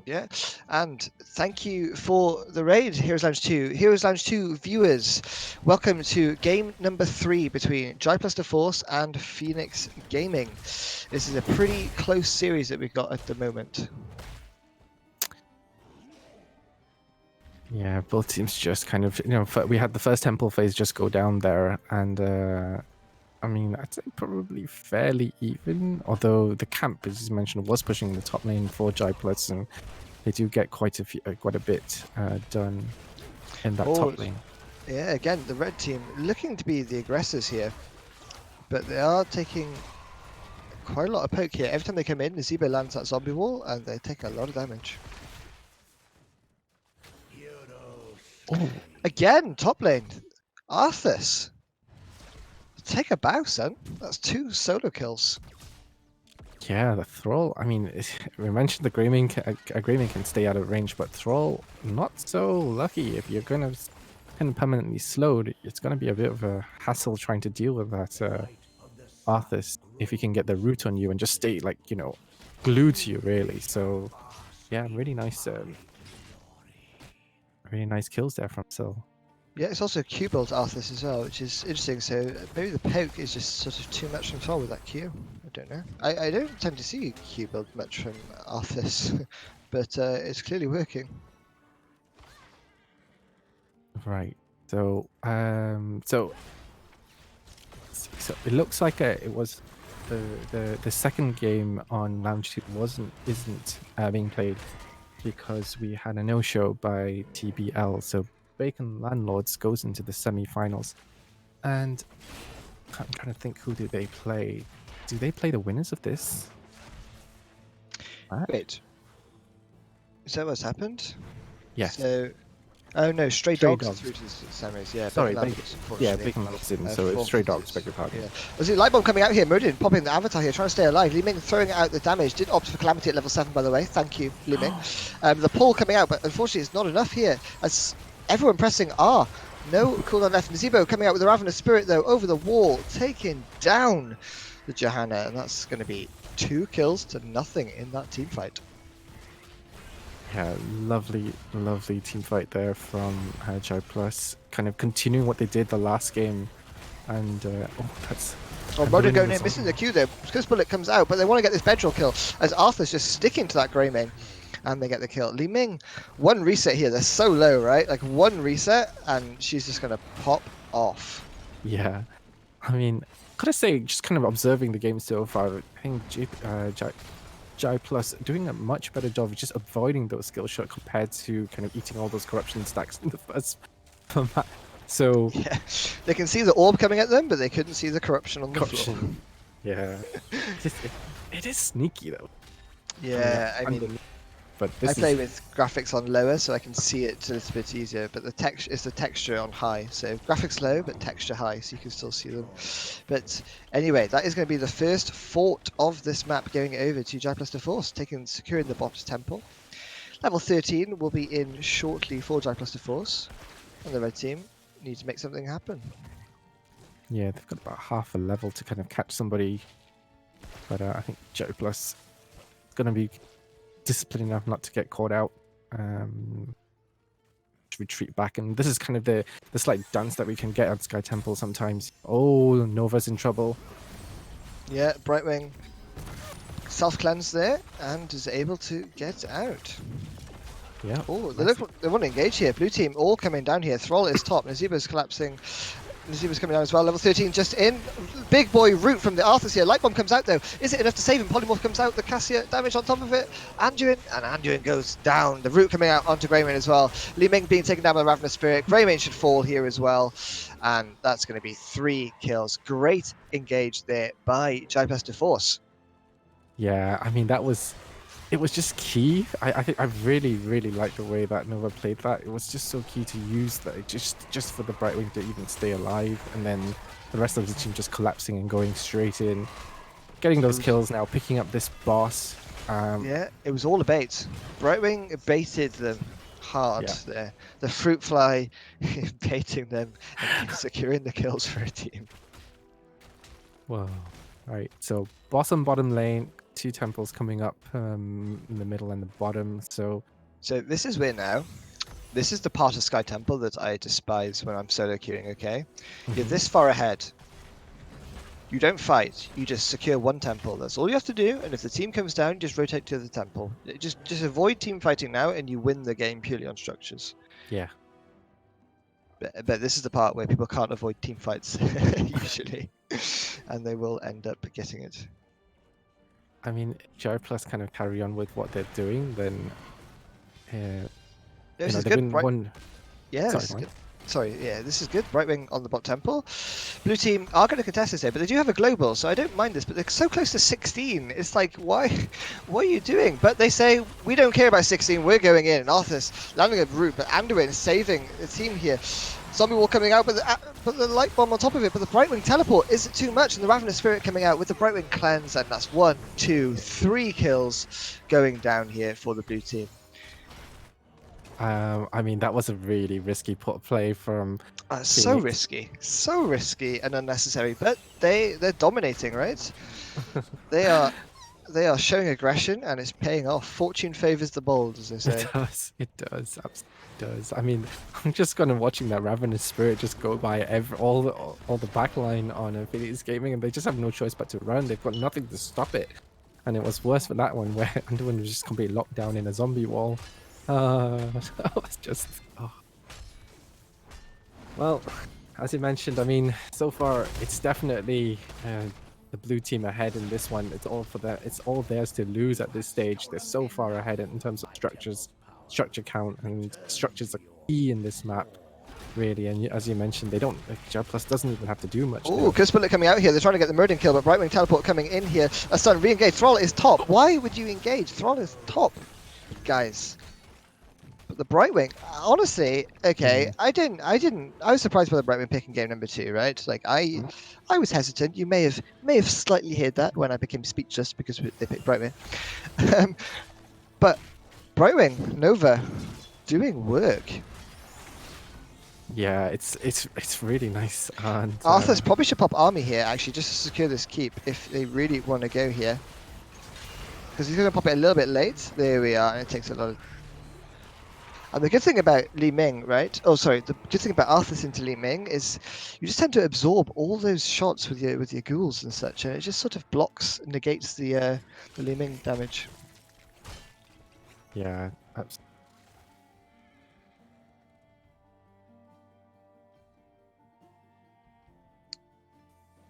Yeah, and thank you for the raid, Heroes Lounge 2. Heroes Lounge 2 viewers, welcome to game number 3 between Jai Plus the Force and Phoenix Gaming. This is a pretty close series that we've got at the moment. Yeah, both teams just kind of, we had the first temple phase just go down there, and I mean, I'd say probably fairly even, although the camp, as you mentioned, was pushing the top lane for Jai Plus, and they do get quite a bit done in that top lane. Yeah, again, the red team looking to be the aggressors here, but they are taking quite a lot of poke here. Every time they come in, Nazeebo lands that zombie wall, and they take a lot of damage. Oh. Again, top lane, Arthas. Take a bow, son. That's 2 solo kills. Yeah, the Thrall. I mean, we mentioned the Greymane can stay out of range, but Thrall not so lucky. If you're gonna permanently slowed, it's gonna be a bit of a hassle trying to deal with that Arthas. If he can get the root on you and just stay glued to you, really. So, yeah, really nice kills there from Syl. Yeah, it's also Q build Arthas as well, which is interesting. So maybe the poke is just sort of too much control with that Q. I don't know. I don't tend to see Q build much from Arthas, but it's clearly working. Right. So so it looks like it was the second game on Lounge 2 isn't being played because we had a no-show by TBL. So Bacon Landlords goes into the semi-finals, and I'm trying to think, who do they play? Do they play the winners of this? Wait, is that what's happened? Yes. So, oh no, Stray Dogs through to the semis. Yeah. Sorry, Bacon Landlords didn't. So it's Stray Dogs. Beg your pardon. Yeah. Was it Lightbomb coming out here? Murden popping the avatar here, trying to stay alive. Li Ming throwing out the damage. Did opt for Calamity at level 7, by the way. Thank you, Li Ming. The pull coming out, but unfortunately it's not enough here. As everyone pressing R. No cooldown left. Nazeebo coming out with the Ravenous Spirit, though, over the wall, taking down the Johanna. And that's going to be 2 kills to nothing in that team fight. Yeah, lovely team fight there from Jai Plus. Kind of continuing what they did the last game. And, that's... Oh, Murden going in, missing the Q there. Because Bullet comes out, but they want to get this bedroll kill. As Arthur's just sticking to that Greymane. And they get the kill. Li Ming, 1 reset here. They're so low, right? Like 1 reset, and she's just going to pop off. Yeah. I mean, gotta say, just kind of observing the game so far, I think Jai Plus doing a much better job of just avoiding those skill shot compared to kind of eating all those corruption stacks in the first map. So Yeah, they can see the orb coming at them, but they couldn't see the corruption on the floor. corruption, yeah, it is sneaky though. Yeah, I mean, underneath. But I this play is with graphics on lower, so I can see it a little bit easier. But the text is the texture on high, so graphics low, but texture high, so you can still see them. But anyway, that is going to be the first fort of this map going over to Jai Plus Force, securing the bot temple. Level 13 will be in shortly for Jai Plus Force, and the red team need to make something happen. yeah, they've got about half a level to kind of catch somebody, but I think Jai Plus is going to be disciplined enough not to get caught out. Retreat back, and this is kind of the slight dance that we can get at Sky Temple sometimes. Oh, Nova's in trouble. Yeah, Brightwing self-cleanse there and is able to get out. Yeah. Oh, they want to engage here. Blue team all coming down here. Thrall is top. Nazeeba's collapsing. Nazeeba's coming down as well. Level 13 just in. Big boy root from the Arthas here. Light bomb comes out though. Is it enough to save him? Polymorph comes out. The Cassia damage on top of it. Anduin goes down. The root coming out onto Greymane as well. Li Ming being taken down by the Ravenous Spirit. Greymane should fall here as well. And that's going to be 3 kills. Great engage there by Jai Plus Force. Yeah, I mean it was just key. I think I really like the way that Nova played that. It was just so key to use that just for the Brightwing to even stay alive, and then the rest of the team just collapsing and going straight in, getting those kills now, picking up this boss. Yeah, it was all a bait. Brightwing baited them hard Yeah. there. The fruit fly baiting them and securing the kills for a team. Whoa. Right, so bottom lane, 2 temples coming up in the middle and the bottom. So this is where now. This is the part of Sky Temple that I despise when I'm solo queuing, okay? You're this far ahead. You don't fight, you just secure 1 temple. That's all you have to do, and if the team comes down, just rotate to the temple. Just avoid team fighting now, and you win the game purely on structures. yeah. But this is the part where people can't avoid team fights, usually. And they will end up getting it. I mean, Jai Plus kind of carry on with what they're doing, then This is they've good. been one. Yeah, this is good. Sorry, yeah, this is good. Brightwing on the bot temple. Blue team are going to contest this here, but they do have a global, so I don't mind this. But they're so close to 16. It's like, why? What are you doing? But they say we don't care about 16. We're going in. And Arthas landing a root, but Anduin saving the team here. Zombie wall coming out, but the light bomb on top of it. But the Brightwing teleport isn't too much, and the Ravenous Spirit coming out with the Brightwing cleanse, and that's 1, 2, 3 kills going down here for the blue team. I mean, that was a really risky play from. So risky and unnecessary. But they're dominating, right? they are showing aggression, and it's paying off. Fortune favors the bold, as they say. It does, absolutely does. I mean, I'm just kind of watching that Ravenous Spirit just go by all the backline on Affiliates Gaming, and they just have no choice but to run. They've got nothing to stop it, and it was worse for that one where Underwind was just completely locked down in a zombie wall. That was just. Oh. Well, as you mentioned, I mean, so far it's definitely the blue team ahead in this one. It's all theirs to lose at this stage. They're so far ahead in terms of structure count, and structures are key in this map, really. And as you mentioned, they don't. Jai Plus doesn't even have to do much. Oh, Curse Bullet coming out here. They're trying to get the Murden kill, but Brightwing teleport coming in here. A stun re-engage. Thrall is top. Why would you engage? Thrall is top, guys. But the Brightwing, honestly, okay, I was surprised by the Brightwing picking game number 2, right? Like I was hesitant. You may have slightly heard that when I became speechless because they picked Brightwing. But Brightwing, Nova, doing work. Yeah, it's really nice. And Arthas probably should pop army here actually, just to secure this keep if they really want to go here. Because he's going to pop it a little bit late. There we are, and it takes a lot of. And the good thing about Li Ming, right? Oh, sorry. The good thing about Arthas into Li Ming is you just tend to absorb all those shots with your ghouls and such, and it just sort of negates the Li Ming damage. Yeah, absolutely.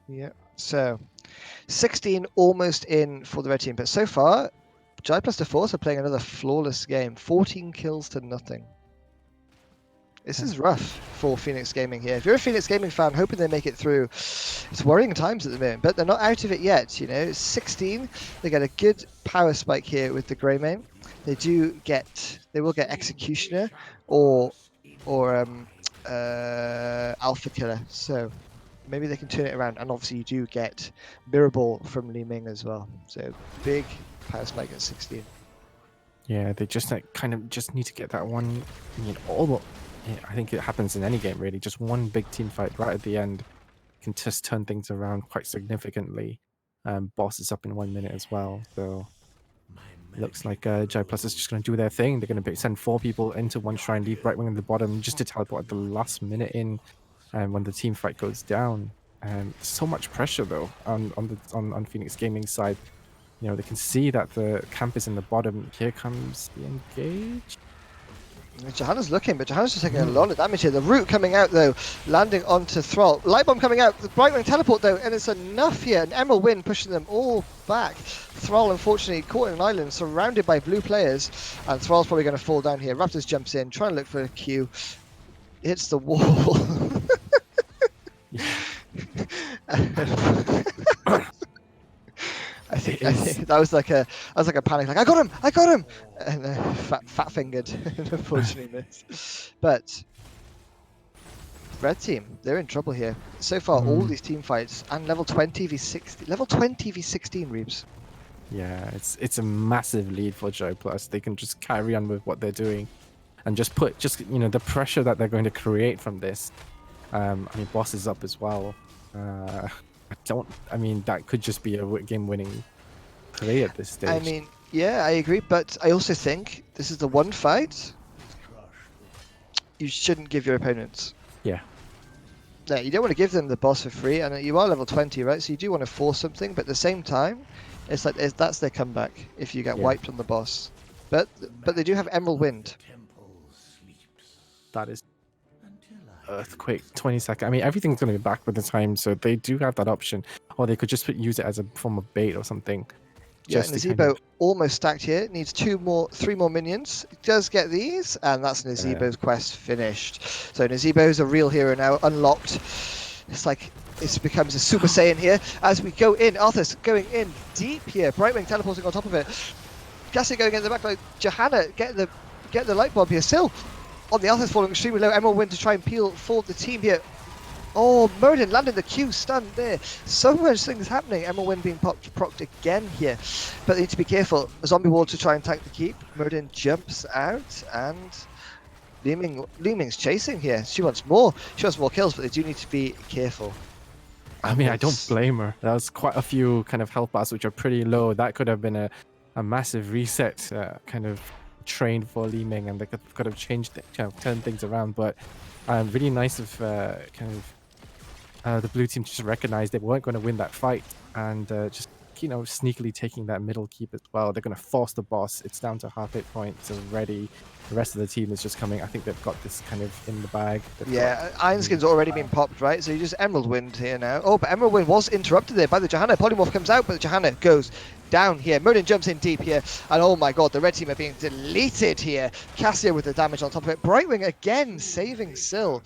Yeah. So, 16 almost in for the red team, but so far Jai plus DeForce are playing another flawless game. 14 kills to nothing. This is rough for Phoenix Gaming here. If you're a Phoenix Gaming fan, hoping they make it through, it's worrying times at the moment, but they're not out of it yet. You know, it's 16. They get a good power spike here with the Greymane. They will get Executioner or Alpha Killer. So maybe they can turn it around. And obviously you do get Mirror Ball from Li Ming as well. So big power spike at 16. Yeah, they just kind of just need to get that one. I think it happens in any game really. Just one big team fight right at the end can just turn things around quite significantly. Boss is up in 1 minute as well, so looks like Jai Plus is just going to do their thing. They're going to send 4 people into one shrine, leave Brightwing at the bottom, just to teleport at the last minute in, when the team fight goes down. So much pressure though on Phoenix Gaming's side. You know, they can see that the camp is in the bottom. Here comes the engage. Johanna's looking, but Johanna's just taking a lot of damage here. The root coming out though, landing onto Thrall. Light Bomb coming out, the Brightwing teleport though, and it's enough here. An Emerald Wind pushing them all back. Thrall unfortunately caught in an island, surrounded by blue players, and Thrall's probably going to fall down here. Raptors jumps in, trying to look for a Q. Hits the wall. I think that was like a panic, like I got him, and fat fingered, and unfortunately missed. But red team, they're in trouble here. So far, all these team fights and level 20 v16, level 20 v16 Reeves. Yeah, it's a massive lead for Jai Plus. They can just carry on with what they're doing, and just put the pressure that they're going to create from this. I mean, boss is up as well. That could just be a game-winning play at this stage. I mean, yeah, I agree, but I also think this is the one fight you shouldn't give your opponents. Yeah. No, you don't want to give them the boss for free, and you are level 20, right? So you do want to force something, but at the same time, it's like that's their comeback if you get wiped on the boss. But they do have Emerald Wind. That is Earthquake 20-second. I mean, everything's going to be back with the time, so they do have that option. Or they could just use it as a form of bait or something. Yeah, Nazeebo almost stacked here. Needs 3 more minions. It does get these, and that's Nazeebo's quest finished. So Nazeebo's a real hero now, unlocked. It's like it becomes a Super Saiyan here as we go in. Arthur's going in deep here. Brightwing teleporting on top of it. Cassie going in the back line. Johanna get the light bomb here. Still on the Arthur's falling extremely low. Emerald Wind to try and peel for the team here. Oh, Murden landing the Q stun there. So much things happening. Emerald Wind being procced again here. But they need to be careful. A zombie wall to try and tank the keep. Murden jumps out, and Li Ming's chasing here. She wants more. She wants more kills, but they do need to be careful. I mean, I don't blame her. There was quite a few kind of health bars which are pretty low. That could have been a massive reset kind of train for Li Ming, and they could have changed, turned things around. But really nice of the blue team to just recognize they weren't going to win that fight, and just sneakily taking that middle keep as well. They're going to force the boss. It's down to half hit points already. The rest of the team is just coming. I think they've got this kind of in the bag. Iron Skin's already been popped, right? So you just Emerald Wind here now. Oh, but Emerald Wind was interrupted there by the Johanna. Polymorph comes out, but the Johanna goes down here. Murden jumps in deep here, and oh my god, the red team are being deleted here. Cassia with the damage on top of it. Brightwing again saving Syl,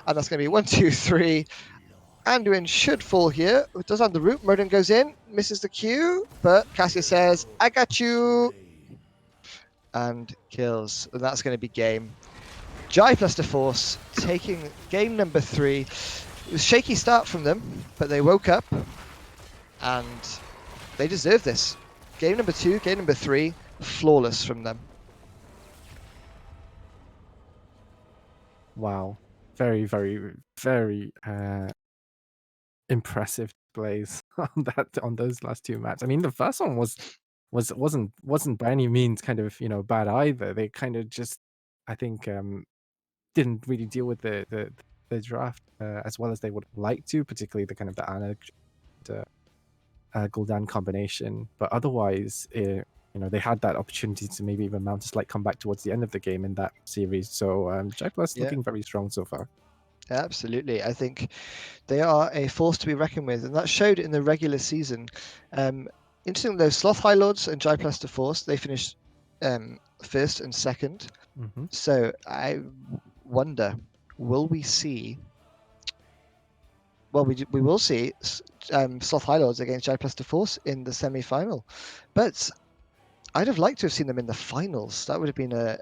and that's going to be 1, 2, 3. Anduin should fall here. It does on the root. Murden goes in, misses the Q, but Cassia says, I got you, and kills. And that's going to be game. Jai plus DeForce taking game number 3. It was a shaky start from them, but they woke up, and they deserve this. Game number 2, game number 3, flawless from them. Wow. Very, very, very impressive plays on those last 2 matches. I mean, the first one wasn't by any means kind of bad either. They kind of just, I think, didn't really deal with the draft as well as they would like to, particularly the kind of the Ana Gul'dan combination. But otherwise, they had that opportunity to maybe even mount a slight comeback towards the end of the game in that series. So Jai Plus looking very strong so far. Absolutely. I think they are a force to be reckoned with, and that showed in the regular season. Interesting though, Sloth High Lords and Gyplaster Force, they finished first and second. Hmm. So I wonder, will we see? Well, we will see Sloth High Lords against Gyplaster Force in the semi-final, but I'd have liked to have seen them in the finals. That would have been a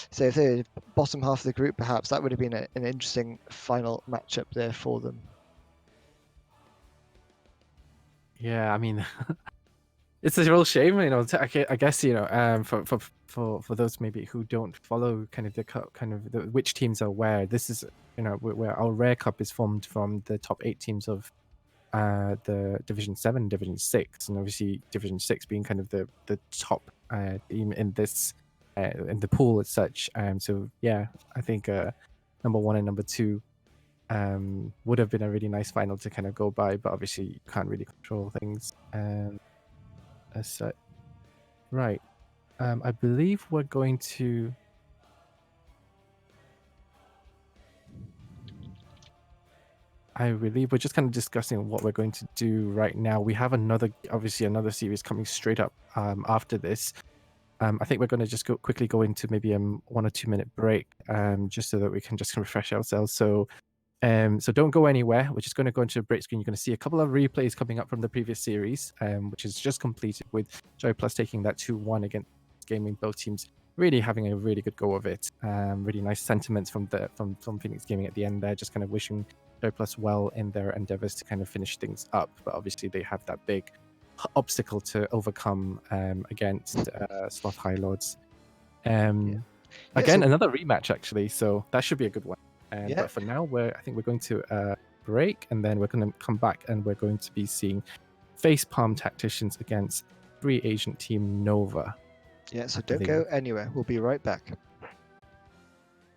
so if they're bottom half of the group, perhaps that would have been an interesting final matchup there for them. Yeah, I mean, it's a real shame, you know. I guess you know, for those maybe who don't follow kind of which teams are where. This is where our Rare Cup is formed from the top 8 teams of the Division 7, Division 6, and obviously Division 6 being kind of the top team in this in the pool as such. So yeah, I think number 1 and number 2 would have been a really nice final to kind of go by, but obviously you can't really control things as such. Right. I believe we're going to. I believe we're just kind of discussing what we're going to do right now. We have obviously another series coming straight up after this. I think we're going to just quickly go into maybe 1 or 2 minute break, just so that we can just refresh ourselves. So don't go anywhere. We're just going to go into a break screen. You're going to see a couple of replays coming up from the previous series, which is just completed with Joy Plus taking that 2-1 against Gaming. Both teams really having a really good go of it. Really nice sentiments from Phoenix Gaming at the end there, just kind of wishing Joy Plus well in their endeavors to kind of finish things up. But obviously they have that big obstacle to overcome against Sloth High Lords. Again, another rematch actually, so that should be a good one. But for now, I think we're going to break, and then we're going to come back, and we're going to be seeing Facepalm Tacticians against Free Agent Team Nova. Yeah, so don't go anywhere. We'll be right back.